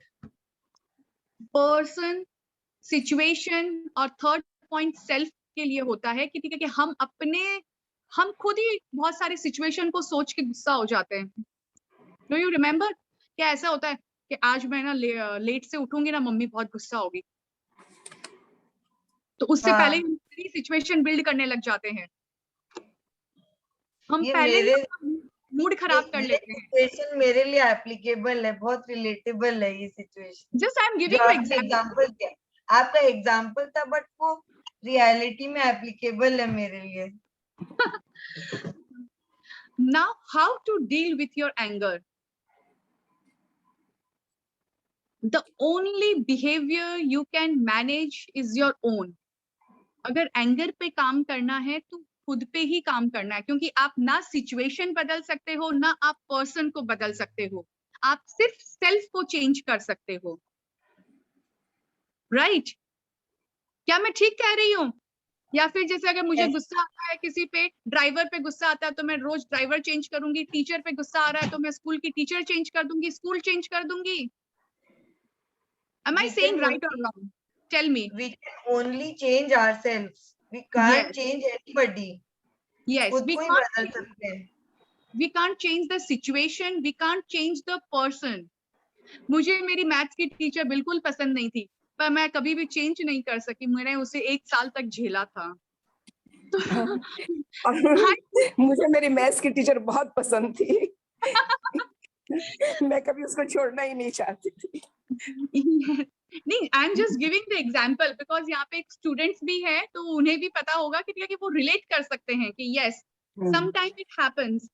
B: पर्सन, सिचुएशन, और थर्ड पॉइंट सेल्फ के लिए होता है कि ठीक है कि हम खुद ही बहुत सारे सिचुएशन को सोच के गुस्सा हो जाते हैं। Do you remember? क्या ऐसा होता है कि आज मैं ना लेट से उठूंगी ना, मम्मी बहुत गुस्सा होगी, तो उससे पहले
G: हाँ,
B: हम सिचुएशन बिल्ड करने लग जाते हैं। हम
G: ये
B: पहले ही
G: मेरे
B: मूड खराब कर
G: ये
B: लेते हैं।
G: सिचुएशन मेरे लिए एप्लीकेबल है, बहुत रिलेटेबल है ये सिचुएशन
B: जस्ट आई एम
G: जो
B: गिविंग यू
G: आपने
B: एग्जांपल।
G: एग्जांपल दिया। आपका एग्जांपल था, बट वो रियलिटी में एप्लीकेबल है मेरे लिए।
B: Now, how to deal with your anger? The only behavior you can manage is your own. अगर एंगर पे काम करना है तो खुद पे ही काम करना है, क्योंकि आप ना सिचुएशन बदल सकते हो, ना आप पर्सन को बदल सकते हो। आप सिर्फ सेल्फ को चेंज कर सकते हो। राइट? क्या मैं ठीक कह रही हूँ? या फिर जैसे अगर मुझे
G: Yes.
B: गुस्सा आता है किसी पे, ड्राइवर पे गुस्सा आता है तो मैं रोज ड्राइवर चेंज करूंगी, टीचर पे गुस्सा आ रहा है तो मैं स्कूल की टीचर चेंज कर दूंगी, स्कूल चेंज कर दूंगी। Am I saying right or wrong? Tell me.
G: We can only change ourselves. We can't
B: Yes.
G: change anybody.
B: Yes,
G: खुद को ही बदल सकते हैं।
B: we can't change the situation, we can't change the person. मुझे मेरी maths की टीचर बिल्कुल पसंद नहीं थी, पर मैं कभी भी चेंज नहीं कर सकी, मैंने उसे 1 साल तक झेला था।
D: मुझे मेरी मैथ्स की टीचर बहुत पसंद थी। मैं कभी उसको छोड़ना ही नहीं चाहती थी।
B: नहीं, I am just giving the example because यहाँ पे स्टूडेंट्स भी है, तो उन्हें भी पता होगा कि वो रिलेट कर सकते हैं कि यस, समटाइम इट हैपेंस।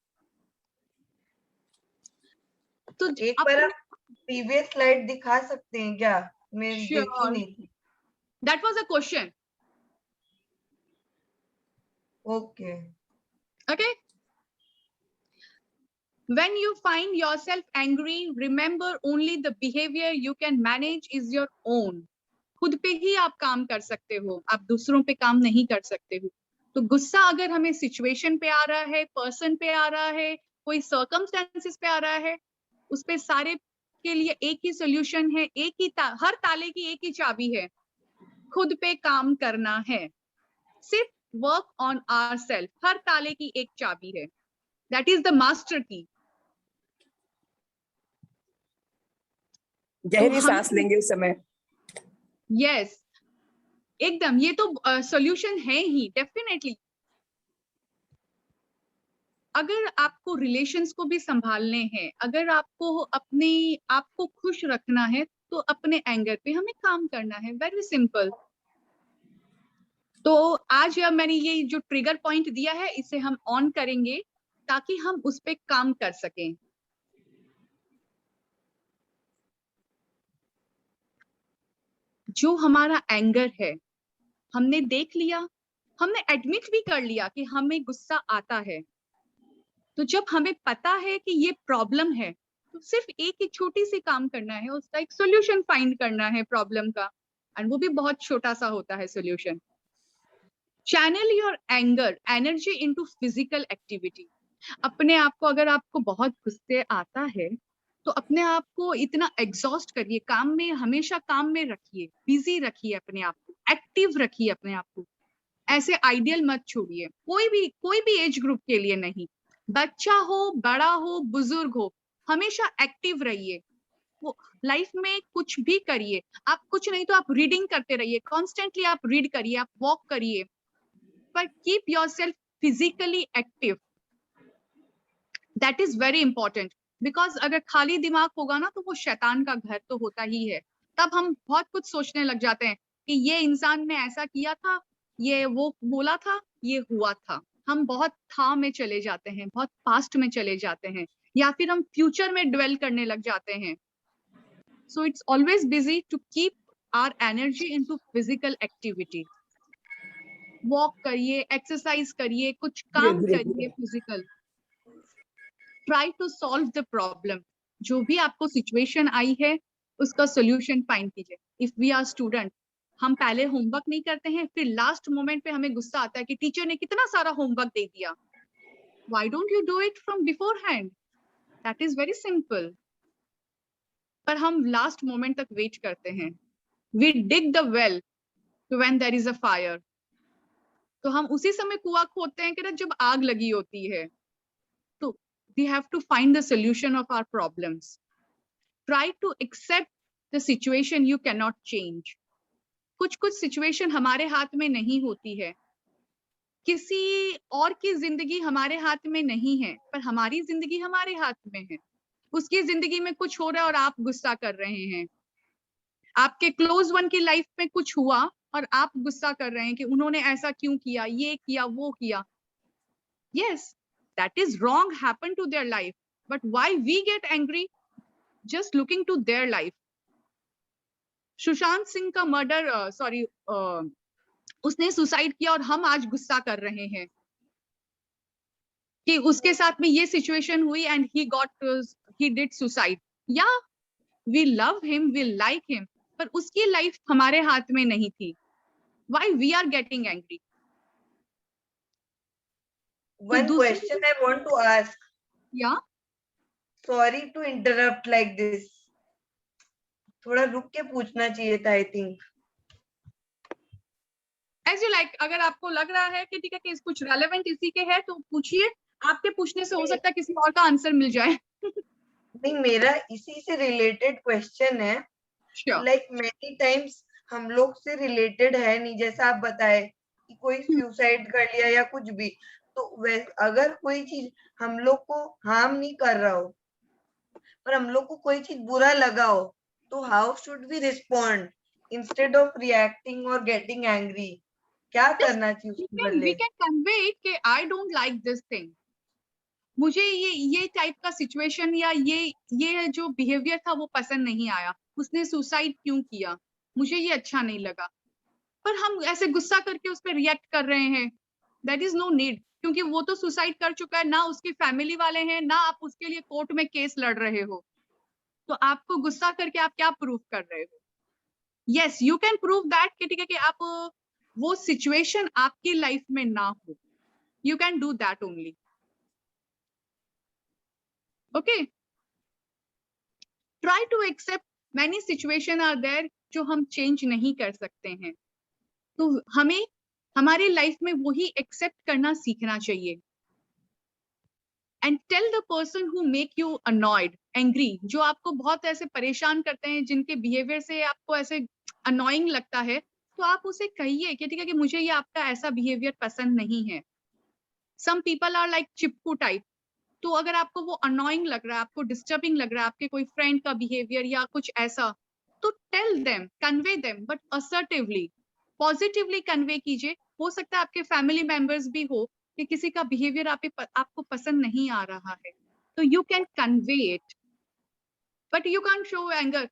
B: तो
G: एक बार आप प्रीवियस स्लाइड दिखा सकते हैं क्या? मैं देखी नहीं थी।
B: That was a question.
G: Okay
B: Okay. When you find yourself angry, remember only the behavior you can manage is your own. खुद पे ही आप काम कर सकते हो, आप दूसरों पे काम नहीं कर सकते हो। तो गुस्सा अगर हमें सिचुएशन पे आ रहा है, पर्सन पे आ रहा है, कोई सर्कमस्टेंसेस पे आ रहा है, उस पे सारे के लिए एक ही सोल्यूशन है, हर ताले की एक ही चाबी है, खुद पे काम करना है। सिर्फ वर्क ऑन आवरसेल्फ, हर ताले की एक चाबी है, दैट इज द मास्टर की।
D: गहरी सांस लेंगे उस समय।
B: यस, एकदम, ये तो सॉल्यूशन है ही डेफिनेटली। अगर आपको रिलेशंस को भी संभालने हैं, अगर आपको आपको खुश रखना है, तो अपने एंगर पे हमें काम करना है। Very simple. तो आज मैंने ये जो ट्रिगर पॉइंट दिया है इसे हम ऑन करेंगे ताकि हम उस पे काम कर सकें। जो हमारा एंगर है, हमने देख लिया, हमने एडमिट भी कर लिया कि हमें गुस्सा आता है। तो जब हमें पता है कि ये प्रॉब्लम है, तो सिर्फ एक छोटी सी काम करना है, उसका एक सॉल्यूशन फाइंड करना है प्रॉब्लम का, एंड वो भी बहुत छोटा सा होता है solution. Channel your anger energy into physical activity. अपने आप को, अगर आपको बहुत गुस्से आता है तो अपने आप को इतना एग्जॉस्ट करिए, काम में, हमेशा काम में रखिए, बिजी रखिए अपने आप को, एक्टिव रखिए अपने आप को। ऐसे आइडियल मत छोड़िए, कोई भी एज ग्रुप के लिए नहीं, बच्चा हो, बड़ा हो, बुजुर्ग हो, हमेशा एक्टिव रहिए। वो लाइफ में कुछ भी करिए, आप कुछ नहीं तो आप रीडिंग करते रहिए, कॉन्स्टेंटली आप रीड करिए, आप वॉक करिए, पर keep yourself physically active. That is very important, because अगर खाली दिमाग होगा ना तो वो शैतान का घर तो होता ही है। तब हम बहुत कुछ सोचने लग जाते हैं कि ये इंसान ने ऐसा किया था, ये वो बोला था, ये हुआ था। हम बहुत था में चले जाते हैं, बहुत पास्ट में चले जाते हैं, या फिर हम फ्यूचर में ड्वेल करने लग जाते हैं। So it's always busy to keep our energy into physical activity. Walk करिए, एक्सरसाइज करिए, कुछ काम करिए physical. Try to solve the problem. जो भी आपको सिचुएशन आई है उसका सोल्यूशन फाइंड कीजिए। इफ वी आर स्टूडेंट, हम पहले होमवर्क नहीं करते हैं, फिर लास्ट मोमेंट पे हमें गुस्सा आता है कि टीचर ने कितना सारा होमवर्क दे दिया। Why don't you do it from beforehand? That is very simple. पर हम लास्ट मोमेंट तक वेट करते हैं। We dig the well when there is a fire. तो हम उसी समय कुआं खोदते हैं कि जब आग लगी होती है। तो we have to find the solution of our problems. Try to accept the situation you cannot change. कुछ सिचुएशन हमारे हाथ में नहीं होती है, किसी और की जिंदगी हमारे हाथ में नहीं है, पर हमारी जिंदगी हमारे हाथ में है। उसकी जिंदगी में कुछ हो रहा है और आप गुस्सा कर रहे हैं। आपके क्लोज वन की लाइफ में कुछ हुआ और आप गुस्सा कर रहे हैं कि उन्होंने ऐसा क्यों किया, ये किया, वो किया। Yes, that is wrong happened to their life, but why we get angry just looking to their life? Sushant Singh का मर्डर, उसने सुसाइड किया और हम आज गुस्सा कर रहे हैं कि उसके साथ में ये सिचुएशन हुई and he did suicide. Yeah, we love him, we like him, पर उसकी लाइफ हमारे हाथ में नहीं थी। Why we are getting angry?
G: One question I want to ask.
B: Yeah.
G: Sorry to interrupt like this. थोड़ा रुक के पूछना चाहिए था, I think.
B: As you like, अगर आपको लग रहा है कि ठीक है कि कुछ रेलेवेंट इसी के है तो पूछिए। आपके पूछने से हो सकता है किसी और का आंसर मिल जाए।
G: नहीं, मेरा इसी से रिलेटेड क्वेश्चन है।
B: Sure.
G: लाइक मेनी टाइम्स हम लोग से रिलेटेड है नहीं, जैसा आप बताए कि कोई सुसाइड कर लिया या कुछ भी, तो अगर कोई चीज हम लोग को हार्म नहीं कर रहा हो पर हम लोग को कोई चीज बुरा लगा हो, तो how should we respond instead of reacting और गेटिंग एंग्री? क्या करना चाहिए उसके बदले?
B: We can convey it कि I don't like this thing. मुझे ये टाइप का सिचुएशन या ये जो बिहेवियर था वो पसंद नहीं आया। उसने सुसाइड क्यों किया, मुझे ये अच्छा नहीं लगा। पर हम ऐसे गुस्सा करके उस पर रिएक्ट कर रहे हैं, दैट इज नो नीड, क्योंकि वो तो सुसाइड कर चुका है, ना उसकी फैमिली वाले हैं, ना आप उसके लिए कोर्ट में केस लड़ रहे हो। तो आपको गुस्सा करके आप क्या प्रूव कर रहे हो? Yes, you can prove that कि ठीक है कि आप वो सिचुएशन आपकी लाइफ में ना हो। You can do that only. Okay, try to accept many situation are there जो हम चेंज नहीं कर सकते हैं। तो हमें हमारी लाइफ में वही एक्सेप्ट करना सीखना चाहिए। And tell the person who make you annoyed, angry, जो आपको बहुत ऐसे परेशान करते हैं, जिनके बिहेवियर से आपको ऐसे अनोइंग लगता है, तो आप उसे कहिए कि ठीक है कि मुझे ये आपका ऐसा बिहेवियर पसंद नहीं है। सम पीपल आर लाइक चिपकू टाइप। तो अगर आपको वो अनोइंग लग रहा है, आपको डिस्टर्बिंग लग रहा है आपके कोई फ्रेंड का बिहेवियर या कुछ ऐसा, तो tell them, convey them, but assertively, positively convey कीजिए हो सकता है आपके फैमिली मेंबर्स भी हो कि किसी का बिहेवियर आपको पसंद नहीं आ रहा है, तो you can convey it, but you can show anger.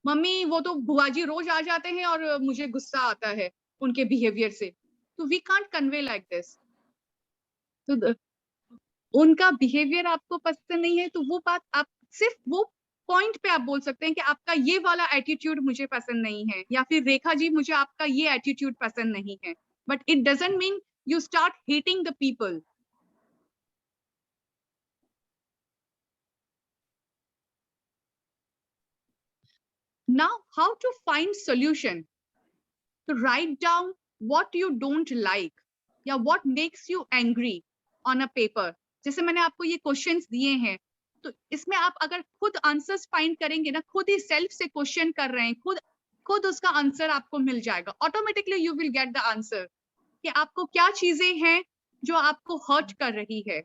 B: Mummy वो तो बुआ जी रोज आ जाते हैं और मुझे गुस्सा आता है उनके बिहेवियर से, तो we can't convey like this. तो उनका बिहेवियर आपको पसंद नहीं है, तो वो बात आप सिर्फ वो पॉइंट पे आप बोल सकते हैं कि आपका ये वाला एटीट्यूड मुझे पसंद नहीं है, या फिर रेखा जी मुझे आपका ये एटीट्यूड पसंद नहीं है, but it doesn't mean you start hating the people. Now, how to find solution? To write down what you don't like या what makes you angry on a paper. जैसे मैंने आपको ये क्वेश्चंस दिए हैं, तो इसमें आप अगर खुद आंसर्स फाइंड करेंगे ना, खुद ही सेल्फ से क्वेश्चन कर रहे हैं, खुद उसका आंसर आपको मिल जाएगा। Automatically you will get the answer कि आपको क्या चीजें हैं जो आपको हर्ट कर रही है,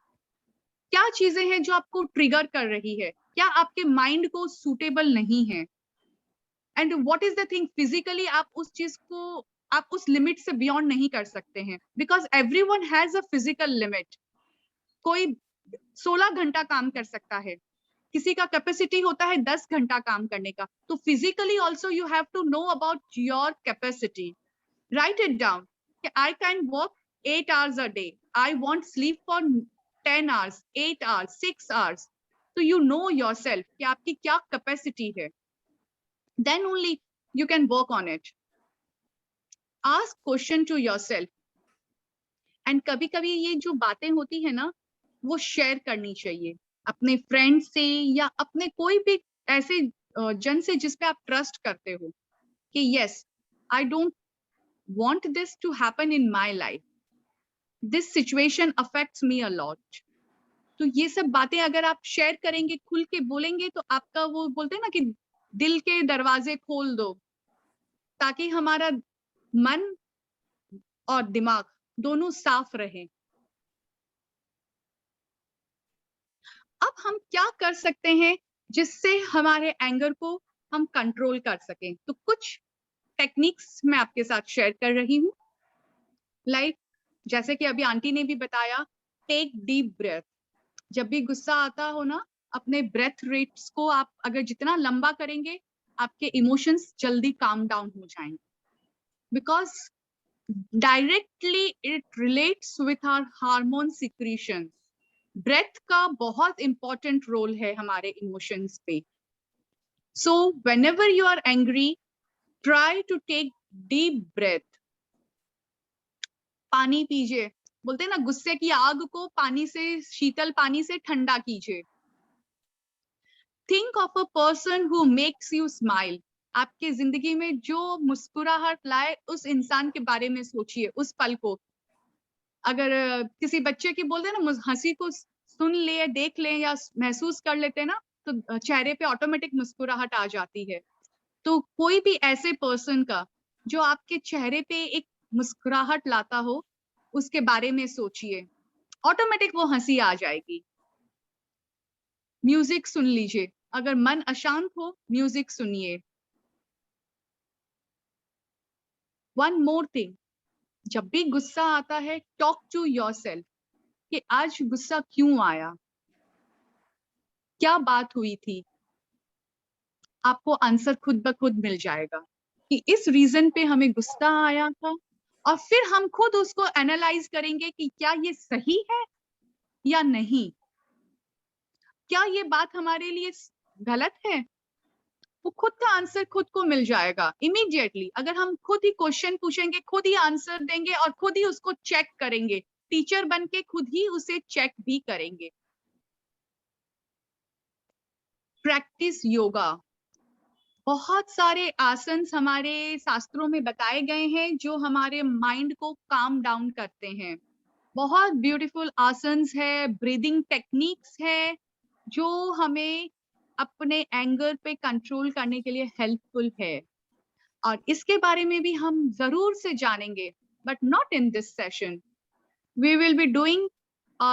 B: क्या चीजें हैं जो आपको ट्रिगर कर रही है, क्या आपके माइंड को सूटेबल नहीं है, and what is the thing physically आप उस चीज को आप उस लिमिट से बियॉन्ड नहीं कर सकते हैं, because everyone has a physical limit. कोई 16 घंटा काम कर सकता है, किसी का कैपेसिटी होता है 10 घंटा काम करने का, तो physically also you have to know about your capacity. Write it down कि I can work 8 hours a day, I want sleep for 10 hours, 8 hours, 6 hours, तो you know yourself कि आपकी क्या कैपेसिटी है, then only you can work on it. Ask question to yourself. And कभी कभी ये जो बातें होती है ना, वो शेयर करनी चाहिए अपने फ्रेंड से या अपने कोई भी ऐसे जन से जिस पे आप ट्रस्ट करते हो कि yes I don't want this to happen in my life, this situation affects me a lot. तो ये सब बातें अगर आप शेयर करेंगे, खुल के बोलेंगे, तो आपका वो बोलते हैं ना कि दिल के दरवाजे खोल दो, ताकि हमारा मन और दिमाग दोनों साफ रहे। अब हम क्या कर सकते हैं जिससे हमारे एंगर को हम कंट्रोल कर सकें? तो कुछ टेक्निक्स मैं आपके साथ शेयर कर रही हूँ। लाइक जैसे कि अभी आंटी ने भी बताया, टेक डीप ब्रेथ। जब भी गुस्सा आता हो ना, अपने ब्रेथ रेट्स को आप अगर जितना लंबा करेंगे, आपके इमोशंस जल्दी काम डाउन हो जाएंगे, because directly it relates with our hormone secretion. Breath का बहुत इंपॉर्टेंट रोल है हमारे इमोशंस पे। So whenever you are angry, try to take deep breath. पानी पीजिए, बोलते हैं ना गुस्से की आग को पानी से, शीतल पानी से ठंडा कीजिए। Think of a person who makes you smile. आपके जिंदगी में जो मुस्कुराहट लाए, उस इंसान के बारे में सोचिए, उस पल को। अगर किसी बच्चे की बोलते हैं ना हंसी को सुन ले, देख ले या महसूस कर लेते हैं ना, तो चेहरे पे ऑटोमेटिक मुस्कुराहट आ जाती है। तो कोई भी ऐसे पर्सन का जो आपके चेहरे पे एक मुस्कुराहट लाता हो, उसके बारे में सोचिए, ऑटोमेटिक वो हंसी आ जाएगी। म्यूजिक सुन लीजिए, अगर मन अशांत हो म्यूजिक सुनिए। वन मोर थिंग, जब भी गुस्सा आता है, टॉक टू योरसेल्फ कि आज गुस्सा क्यों आया, क्या बात हुई थी। आपको आंसर खुद ब खुद मिल जाएगा कि इस रीजन पे हमें गुस्सा आया था, और फिर हम खुद उसको एनालाइज करेंगे कि क्या ये सही है या नहीं, क्या ये बात हमारे लिए गलत है। वो खुद का आंसर खुद को मिल जाएगा इमीडिएटली। अगर हम खुद ही क्वेश्चन पूछेंगे, खुद ही आंसर देंगे और खुद ही उसको चेक करेंगे, टीचर बन के खुद ही उसे चेक भी करेंगे। प्रैक्टिस योगा। बहुत सारे आसन हमारे शास्त्रों में बताए गए हैं जो हमारे माइंड को काम डाउन करते हैं। बहुत ब्यूटीफुल आसन्स है, ब्रीदिंग टेक्निक्स है जो हमें अपने एंगर पे कंट्रोल करने के लिए हेल्पफुल है, और इसके बारे में भी हम जरूर से जानेंगे, but not in this session. We will be doing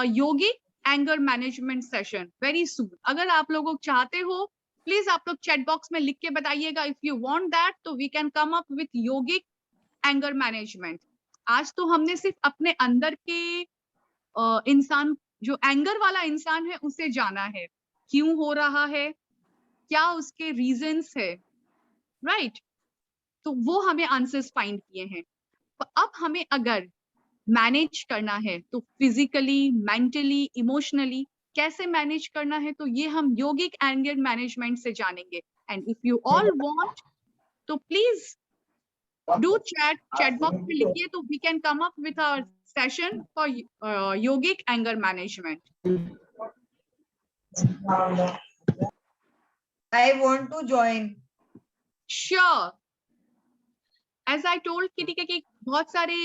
B: yogic anger management session very soon. अगर आप लोग चाहते हो, प्लीज आप लोग चैट बॉक्स में लिख के बताइएगा, इफ यू वांट दैट, तो we can come up with yogic anger management. आज तो हमने सिर्फ अपने अंदर के इंसान, जो एंगर वाला इंसान है, उसे जाना है, क्यों हो रहा है, क्या उसके रीजंस है, राइट? तो वो हमें आंसर्स फाइंड किए हैं। तो अब हमें अगर मैनेज करना है तो फिजिकली, मेंटली, इमोशनली कैसे मैनेज करना है, तो ये हम योगिक एंगर मैनेजमेंट से जानेंगे। And if you all want तो प्लीज डू चैट बॉक्स में लिखिए, तो we can come up with our session for yogic anger management.
G: I want to join.
B: Sure, as I told Kitty कि बहुत सारे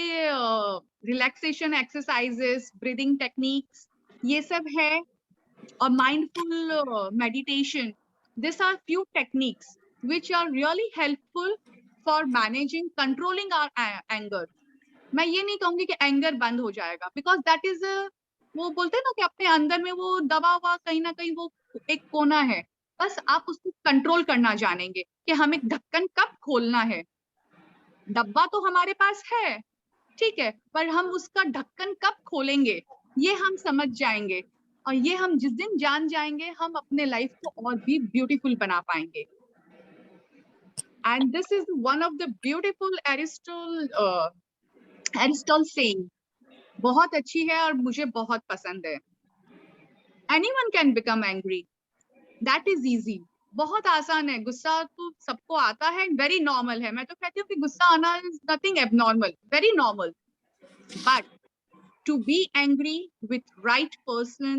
B: relaxation exercises, breathing techniques, ये सब है, और mindful meditation, this are few techniques which are really helpful for managing, controlling our anger. मैं ये नहीं कहूंगी कि एंगर बंद हो जाएगा, because that is वो बोलते हैं ना कि अपने अंदर में वो दबा हुआ कहीं ना कहीं वो एक कोना है, बस आप उसको कंट्रोल करना जानेंगे कि हमें ढक्कन कब खोलना है। डब्बा तो हमारे पास है, ठीक है, पर हम उसका ढक्कन कब खोलेंगे ये हम समझ जाएंगे, और ये हम जिस दिन जान जाएंगे हम अपने लाइफ को और भी ब्यूटीफुल बना पाएंगे। And this is one of the beautiful Aristotle saying, बहुत अच्छी है और मुझे बहुत पसंद है। Anyone can become angry, that is easy, बहुत आसान है। गुस्सा तो सबको आता है, वेरी नॉर्मल है। मैं तो कहती हूँ कि गुस्सा आना is nothing abnormal, very normal. But to be angry with right person,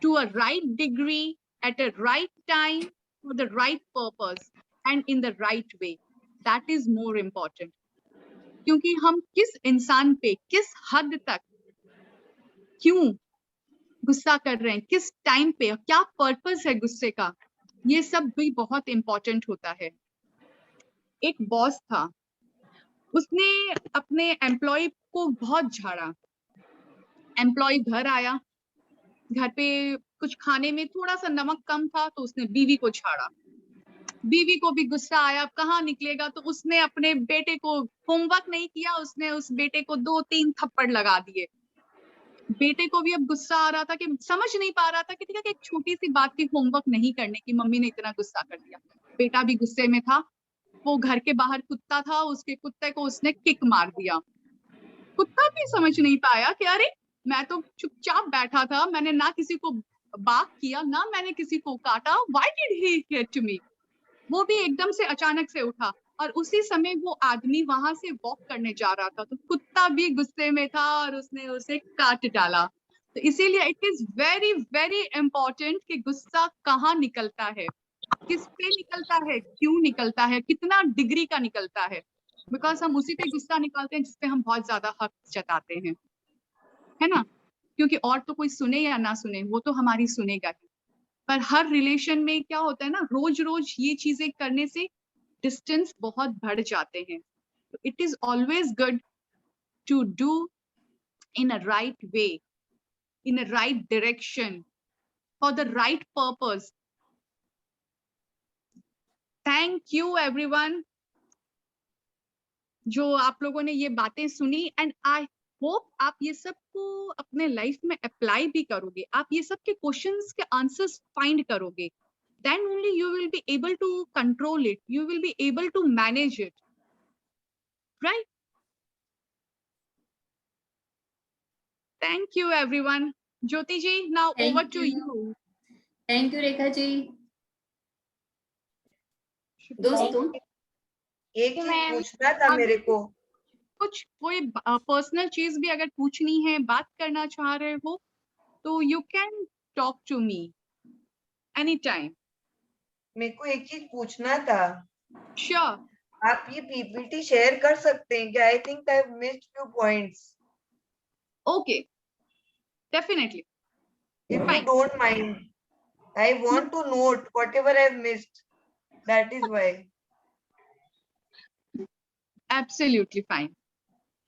B: to a right degree, at a right time, for the right purpose and in the right way, that is more important. क्योंकि हम किस इंसान पे किस हद तक क्यों गुस्सा कर रहे हैं, किस टाइम पे, क्या पर्पस है गुस्से का, ये सब भी बहुत इंपॉर्टेंट होता है। एक बॉस था, उसने अपने एम्प्लॉय को बहुत झाड़ा। एम्प्लॉय घर आया, घर पे कुछ खाने में थोड़ा सा नमक कम था तो उसने बीवी को झाड़ा। बीवी को भी गुस्सा आया, अब कहाँ निकलेगा, तो उसने अपने बेटे को, होमवर्क नहीं किया उसने, उस बेटे को 2-3 थप्पड़ लगा दिए। बेटे को भी अब गुस्सा आ रहा था कि समझ नहीं पा रहा था कि ठीक है, एक छोटी सी बात की, होमवर्क नहीं करने की, मम्मी ने इतना गुस्सा कर दिया। बेटा भी गुस्से में था, वो घर के बाहर कुत्ता था, उसके कुत्ते को उसने किक मार दिया। कुत्ता भी समझ नहीं पाया कि अरे मैं तो चुपचाप बैठा था, मैंने ना किसी को बाक किया, ना मैंने किसी को काटा, why did he hit me. वो भी एकदम से अचानक से उठा, और उसी समय वो आदमी वहां से वॉक करने जा रहा था, तो कुत्ता भी गुस्से में था और उसने उसे काट डाला। तो इसीलिए it is very very important कि गुस्सा कहाँ निकलता है, किस पे निकलता है, क्यों निकलता है, कितना डिग्री का निकलता है, बिकॉज हम उसी पे गुस्सा निकालते हैं जिसपे हम बहुत ज्यादा हक जताते हैं, है ना। क्योंकि और तो कोई सुने या ना सुने, वो तो हमारी सुनेगा ही। पर हर रिलेशन में क्या होता है ना, रोज रोज ये चीजें करने से डिस्टेंस बहुत बढ़ जाते हैं। तो it is always good to do in a right way, in a right direction, for the right purpose. Thank you everyone जो आप लोगों ने ये बातें सुनी, एंड आई होप आप ये सब को अपने लाइफ में अप्लाई भी करोगे, आप ये सब के क्वेश्चंस के आंसर्स फाइंड करोगे, then only you will be able to control it, you will be able to manage it, right? Thank you everyone. Jyoti ji, now
A: Thank
B: over to
A: you.
B: you.
A: Thank you Rekha ji. दोस्तों,
G: एक चीज पूछना था मेरे को।
B: कुछ कोई पर्सनल चीज भी अगर पूछनी है, बात करना चाह रहे हो, तो you can talk to me anytime.
G: मेरे को एक चीज पूछना था।
B: Sure.
G: आप ये पीपीटी शेयर कर सकते हैं क्या? I think I have missed few points.
B: Okay. Definitely.
G: If you
B: Fine.
G: Don't mind, I want to note whatever I have missed, that is why.
B: Absolutely fine.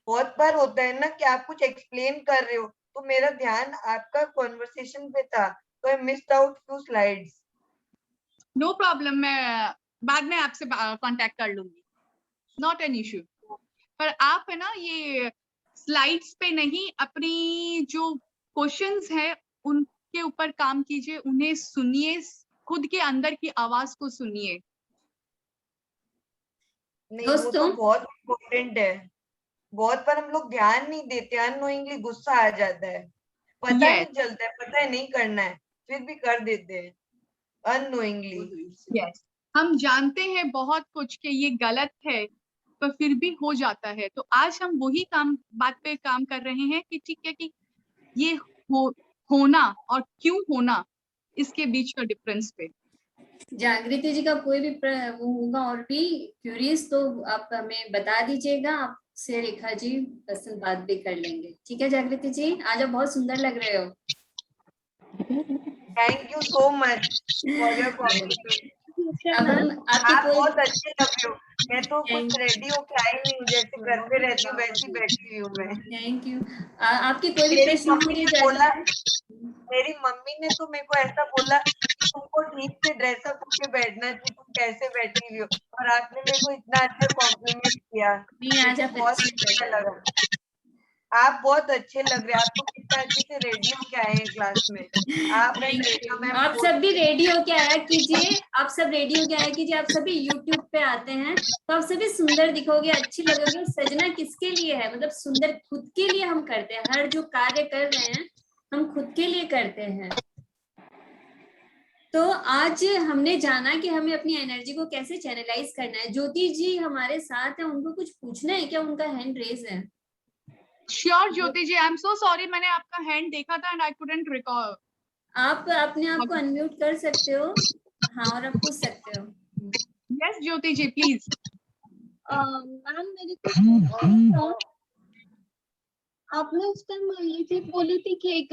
G: बहुत बार होता है ना कि आप कुछ एक्सप्लेन कर रहे हो तो मेरा ध्यान आपका कॉन्वर्सेशन पे था, तो I missed out few slides.
B: No problem. मैं बाद में आपसे कांटेक्ट कर लूंगी, नॉट एन इश्यू। पर आप है ना, ये स्लाइड्स पे नहीं, अपनी जो क्वेश्चंस है उनके ऊपर काम कीजिए, उन्हें सुनिए, खुद के अंदर की आवाज को सुनिए।
G: नहीं वो तो
A: दोस्तों,
G: बहुत इम्पोर्टेंट है, बहुत पर हम लोग ध्यान नहीं देते, अननोइंगली गुस्सा आ जाता है, पता
B: Yes.
G: नहीं चलता है, पता है नहीं करना है, फिर भी कर देते हैं अननोइंगली।
B: यस, हम जानते हैं बहुत कुछ कि ये गलत है, पर फिर भी हो जाता है। तो आज हम वही बात पे काम कर रहे हैं कि ठीक है कि ये होना और क्यों होना, इसके बीच का डिफरेंस पे।
A: जागृति जी का कोई भी वो होगा और भी क्यूरियस तो आप हमें बता दीजिएगा, आपसे रेखा जी पर्सनल बात भी कर लेंगे। ठीक है जागृति जी, आज आप बहुत सुंदर लग रहे हो।
G: Thank you so much for your compliment.
A: अब हम आपके
G: आप
A: कोई
G: बहुत अच्छे लग रहे हो, मैं तो कुछ रेडी होके आई नहीं हूँ, जैसे घर पे रहती हूँ वैसी बैठी हुई हूँ मैं।
A: Thank you. आपके कोई भी
G: मेरी
A: प्रश्न
G: मम्मी
A: पूछे
G: ने
A: जा
G: बोला,
A: सकते हैं।
G: मेरी मम्मी ने तो मेरे को ऐसा बोला कि तुमको ठीक से ड्रेसअप होके बैठना चाहिए, तुम कैसे बैठी हुई हो, और आपने मेरे को इतना अच्छा कॉम्प्लीमेंट किया,
A: नहीं,
G: मेरे
A: आज
G: को
A: आप
G: बहुत
A: अच्छी
G: अच्छा
A: लग रहे
G: लगा। आप बहुत अच्छे लग रहे हैं, आप तो कितना अच्छे से रेडी होके आए हैं क्लास में। आप एंड रेखा मैम
A: आप सब भी रेडी होके आया कीजिए, आप सब रेडी होके आया कीजिए। आप सभी यूट्यूब पे आते हैं तो आप सभी सुंदर दिखोगे, अच्छी लगोगे। और सजना किसके लिए है, मतलब सुंदर खुद के लिए हम करते हैं। हर जो कार्य कर रहे हैं हम खुद के लिए करते हैं। तो आज हमने जाना कि हमें अपनी एनर्जी को कैसे चैनलाइज करना है। ज्योति जी हमारे साथ है, उनको कुछ पूछना है क्या? उनका हैंड रेज है।
B: Sure Jyoti ji, I am so sorry, मैंने आपका हैंड देखा था एंड आई कुडंट रिकॉल।
A: आप अपने आप को अनम्यूट कर सकते हो, हाँ, और आप पूछ सकते हो।
B: Yes Jyoti ji please.
E: Ma'am मेरे को आपने उस टाइम ये चीज बोली थी कि एक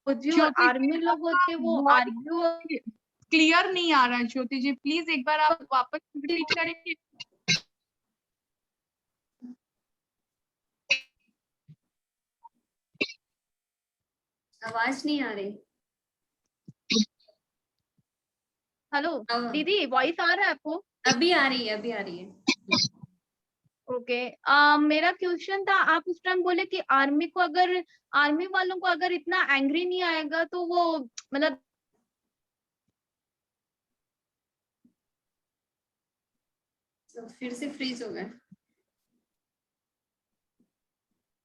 E: जो आर्मी लोग होते हैं वो आर्ग्यू।
B: क्लियर नहीं आ रहा है ज्योति जी, प्लीज एक बार आप वापस रिपीट करेंगे।
A: आवाज नहीं आ रही।
E: हेलो दीदी, वॉइस आ रहा है आपको?
A: अभी आ रही है, अभी आ रही है।
E: ओके मेरा क्वेश्चन था, आप उस टाइम बोले कि आर्मी वालों को अगर इतना एंग्री नहीं आएगा तो वो मतलब
A: तो फिर से फ्रीज हो गए।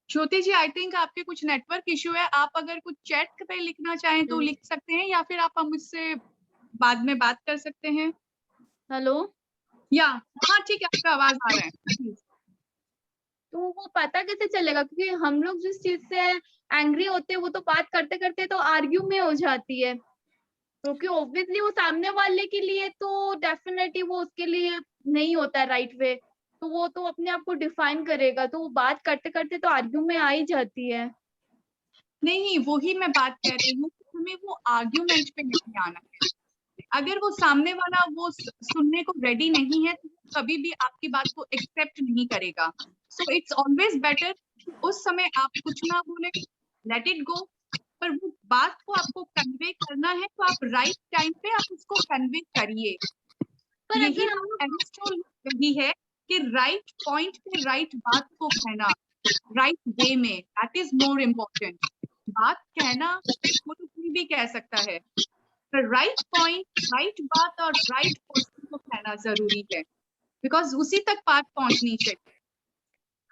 B: ज्योति जी आई थिंक आपके कुछ नेटवर्क इश्यू है, आप अगर कुछ चैट पे लिखना चाहें तो लिख सकते हैं, या फिर आप मुझसे बाद में बात कर सकते हैं।
E: हेलो,
B: या हाँ ठीक है, आपका आवाज आ रहा है।
E: तो वो पता कैसे चलेगा? क्योंकि हम लोग जिस चीज से एंग्री होते हैं वो तो बात करते करते तो आर्ग्यू में हो जाती है, क्योंकि ऑब्वियसली वो सामने वाले के लिए तो डेफिनेटली वो उसके लिए नहीं होता राइट वे, तो वो तो अपने आप को डिफाइन करेगा, तो वो बात करते करते तो आर्ग्यू में आ ही जाती है।
B: नहीं, वही मैं बात कर रही हूँ, हमें वो आर्ग्यूमेंट पे नहीं आना है। अगर वो सामने वाला वो सुनने को रेडी नहीं है तो कभी भी आपकी बात को एक्सेप्ट नहीं करेगा। सो इट्स ऑलवेज बेटर उस समय आप कुछ ना बोले, लेट इट गो, पर वो बात को आपको कन्वे करना है तो आप राइट टाइम पे आप उसको कन्वे करिए।
E: पर
B: यही
E: अगर हम
B: एरिस्टोटल यही है कि राइट पॉइंट पे राइट बात को कहना, राइट वे में, दैट इज मोर इम्पोर्टेंट। बात कहना वो तो कोई भी कह सकता है, राइट पॉइंट, राइट बात और राइट पर्सन को कहना जरूरी है, बिकॉज उसी तक बात पहुंचनी चाहिए।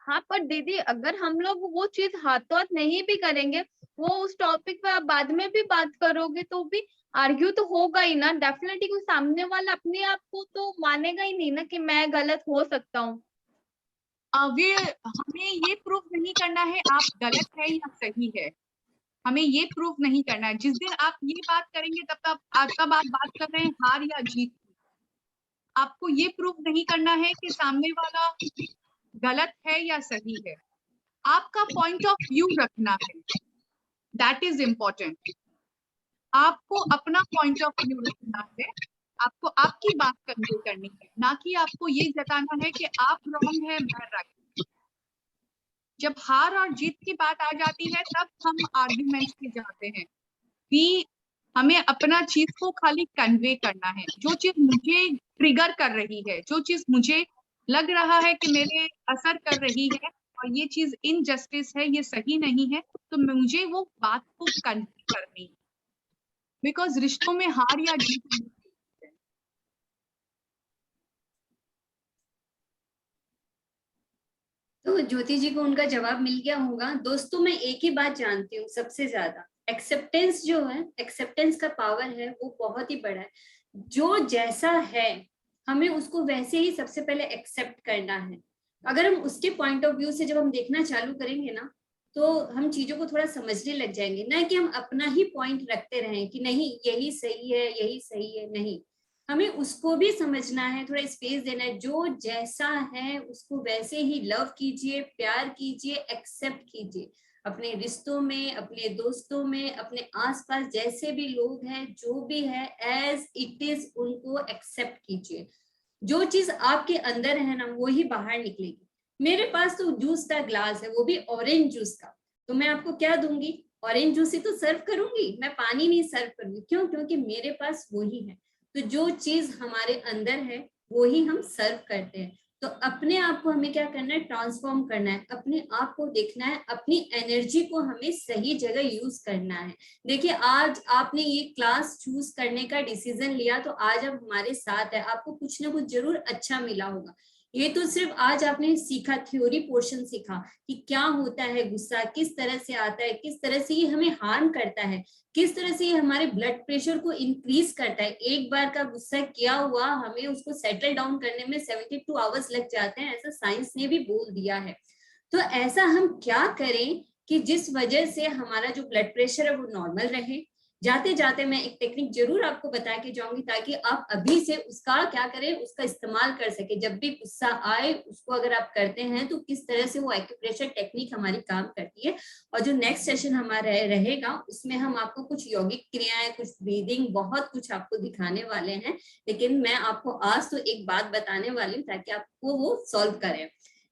E: हाँ, पर दीदी अगर हम लोग वो चीज हाथों हाथ नहीं भी करेंगे, वो उस टॉपिक पे आप बाद में भी बात करोगे तो भी आर्ग्यू तो होगा ही ना डेफिनेटली। कोई सामने वाला अपने आप को तो मानेगा ही नहीं ना कि मैं गलत हो सकता हूँ।
B: हमें ये प्रूव नहीं करना है आप गलत है या सही है, हमें ये प्रूव नहीं करना है। जिस दिन आप ये बात करेंगे तब आप बात कर रहे हैं हार या जीत। आपको ये प्रूव नहीं करना है कि सामने वाला गलत है या सही है, आपका पॉइंट ऑफ व्यू रखना है, दैट इज इम्पोर्टेंट। आपको अपना पॉइंट ऑफ व्यू रखना है, आपको आपकी बात कन्वे करनी है, ना कि आपको ये जताना है कि आप रॉन्ग है मैं राइट। जब हार और जीत की बात आ जाती है तब हम आर्ग्यूमेंट में जाते हैं कि हमें अपना चीज को खाली कन्वे करना है। जो चीज मुझे ट्रिगर कर रही है, जो चीज मुझे लग रहा है कि मेरे असर कर रही है, और ये चीज इनजस्टिस है, ये सही नहीं है, तो मुझे वो बात को कंटिन्यू करनी, बिकॉज रिश्तों में हार या जीत।
A: तो ज्योति जी को उनका जवाब मिल गया होगा। दोस्तों मैं एक ही बात जानती हूँ सबसे ज्यादा, एक्सेप्टेंस जो है, एक्सेप्टेंस का पावर है वो बहुत ही बड़ा है। जो जैसा है हमें उसको वैसे ही सबसे पहले एक्सेप्ट करना है। अगर हम उसके पॉइंट ऑफ व्यू से जब हम देखना चालू करेंगे ना, तो हम चीजों को थोड़ा समझने लग जाएंगे, ना कि हम अपना ही पॉइंट रखते रहें कि नहीं यही सही है यही सही है। नहीं, हमें उसको भी समझना है, थोड़ा स्पेस देना है। जो जैसा है उसको वैसे ही लव कीजिए, प्यार कीजिए, एक्सेप्ट कीजिए। अपने रिश्तों में, अपने दोस्तों में, अपने आसपास जैसे भी लोग हैं, जो भी है एज इट इज उनको एक्सेप्ट कीजिए। जो चीज आपके अंदर है ना वो ही बाहर निकलेगी। मेरे पास तो जूस का ग्लास है, वो भी ऑरेंज जूस का, तो मैं आपको क्या दूंगी? ऑरेंज जूस ही तो सर्व करूंगी, मैं पानी नहीं सर्व करूंगी। क्यों? क्योंकि मेरे पास वो ही है। तो जो चीज हमारे अंदर है वो ही हम सर्व करते हैं। तो अपने आप को हमें क्या करना है? ट्रांसफॉर्म करना है, अपने आप को देखना है, अपनी एनर्जी को हमें सही जगह यूज करना है। देखिए आज आपने ये क्लास चूज करने का डिसीजन लिया, तो आज आप हमारे साथ है, आपको कुछ ना कुछ जरूर अच्छा मिला होगा। ये तो सिर्फ आज आपने सीखा, थ्योरी पोर्शन सीखा कि क्या होता है गुस्सा, किस तरह से आता है, किस तरह से ये हमें हार्म करता है, किस तरह से ये हमारे ब्लड प्रेशर को इंक्रीज करता है। एक बार का गुस्सा किया हुआ हमें उसको सेटल डाउन करने में 72 आवर्स लग जाते हैं, ऐसा साइंस ने भी बोल दिया है। तो ऐसा हम क्या करें कि जिस वजह से हमारा जो ब्लड प्रेशर है वो नॉर्मल रहे। जाते जाते मैं एक टेक्निक जरूर आपको बता के जाऊंगी, ताकि आप अभी से उसका क्या करें, उसका इस्तेमाल कर सके। जब भी गुस्सा आए उसको अगर आप करते हैं तो किस तरह से वो एक्यूप्रेशर टेक्निक हमारी काम करती है। और जो नेक्स्ट सेशन हमारा रहेगा उसमें हम आपको कुछ यौगिक क्रियाएं, कुछ ब्रीदिंग, बहुत कुछ आपको दिखाने वाले हैं। लेकिन मैं आपको आज तो एक बात बताने वाली हूँ ताकि आपको वो सॉल्व करें।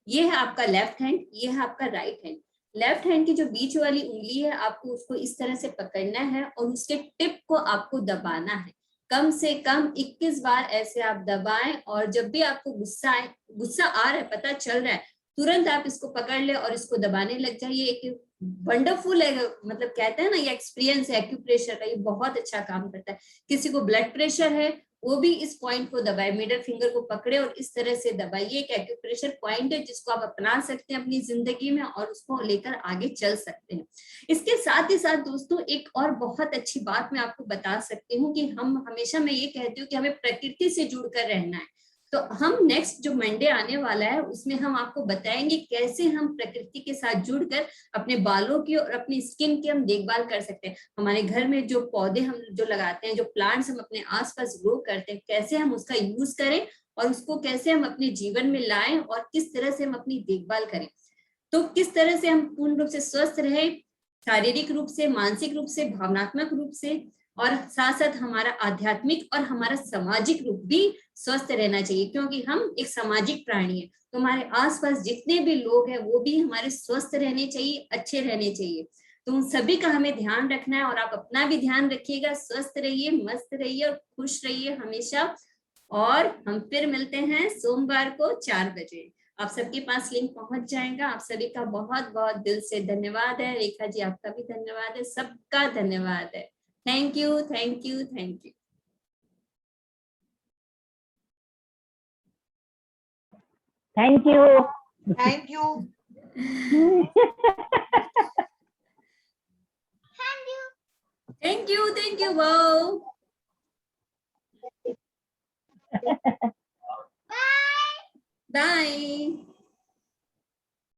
A: ये है आपका लेफ्ट हैंड, ये है आपका राइट हैंड। लेफ्ट हैंड की जो बीच वाली उंगली है आपको उसको इस तरह से पकड़ना है और उसके टिप को आपको दबाना है। कम से कम 21 बार ऐसे आप दबाएं। और जब भी आपको गुस्सा आ रहा है, पता चल रहा है, तुरंत आप इसको पकड़ ले और इसको दबाने लग जाइए। एक वंडरफुल है, मतलब कहते हैं ना ये एक्सपीरियंस है एक्यूप्रेशर का, ये बहुत अच्छा काम करता है। किसी को ब्लड प्रेशर है वो भी इस पॉइंट को दबाए, मिडल फिंगर को पकड़े और इस तरह से दबाइए। एक एक्यूप्रेशर पॉइंट है जिसको आप अपना सकते हैं अपनी जिंदगी में और उसको लेकर आगे चल सकते हैं। इसके साथ ही साथ दोस्तों एक और बहुत अच्छी बात मैं आपको बता सकती हूँ कि हम हमेशा, मैं ये कहती हूँ कि हमें प्रकृति से जुड़कर रहना है। तो हम नेक्स्ट जो मंडे आने वाला है उसमें हम आपको बताएंगे कैसे हम प्रकृति के साथ जुड़कर अपने बालों की और अपनी स्किन की हम देखभाल कर सकते हैं। हमारे घर में जो पौधे हम जो लगाते हैं, जो प्लांट्स हम अपने आसपास ग्रो करते हैं, कैसे हम उसका यूज करें और उसको कैसे हम अपने जीवन में लाएं और किस तरह से हम अपनी देखभाल करें। तो किस तरह से हम पूर्ण रूप से स्वस्थ रहे, शारीरिक रूप से, मानसिक रूप से, भावनात्मक रूप से, और साथ साथ हमारा आध्यात्मिक और हमारा सामाजिक रूप भी स्वस्थ रहना चाहिए, क्योंकि हम एक सामाजिक प्राणी है। तो हमारे आसपास जितने भी लोग हैं वो भी हमारे स्वस्थ रहने चाहिए, अच्छे रहने चाहिए। तो उन सभी का हमें ध्यान रखना है और आप अपना भी ध्यान रखिएगा। स्वस्थ रहिए, मस्त रहिए और खुश रहिए हमेशा। और हम फिर मिलते हैं सोमवार को 4 बजे। आप सबके पास लिंक पहुंच जाएगा। आप सभी का बहुत बहुत दिल से धन्यवाद है। रेखा जी आपका भी धन्यवाद है, सबका धन्यवाद है। Thank you, thank you, thank you.
H: Thank you.
G: Thank you.
A: Thank you, thank you, wow. Bye.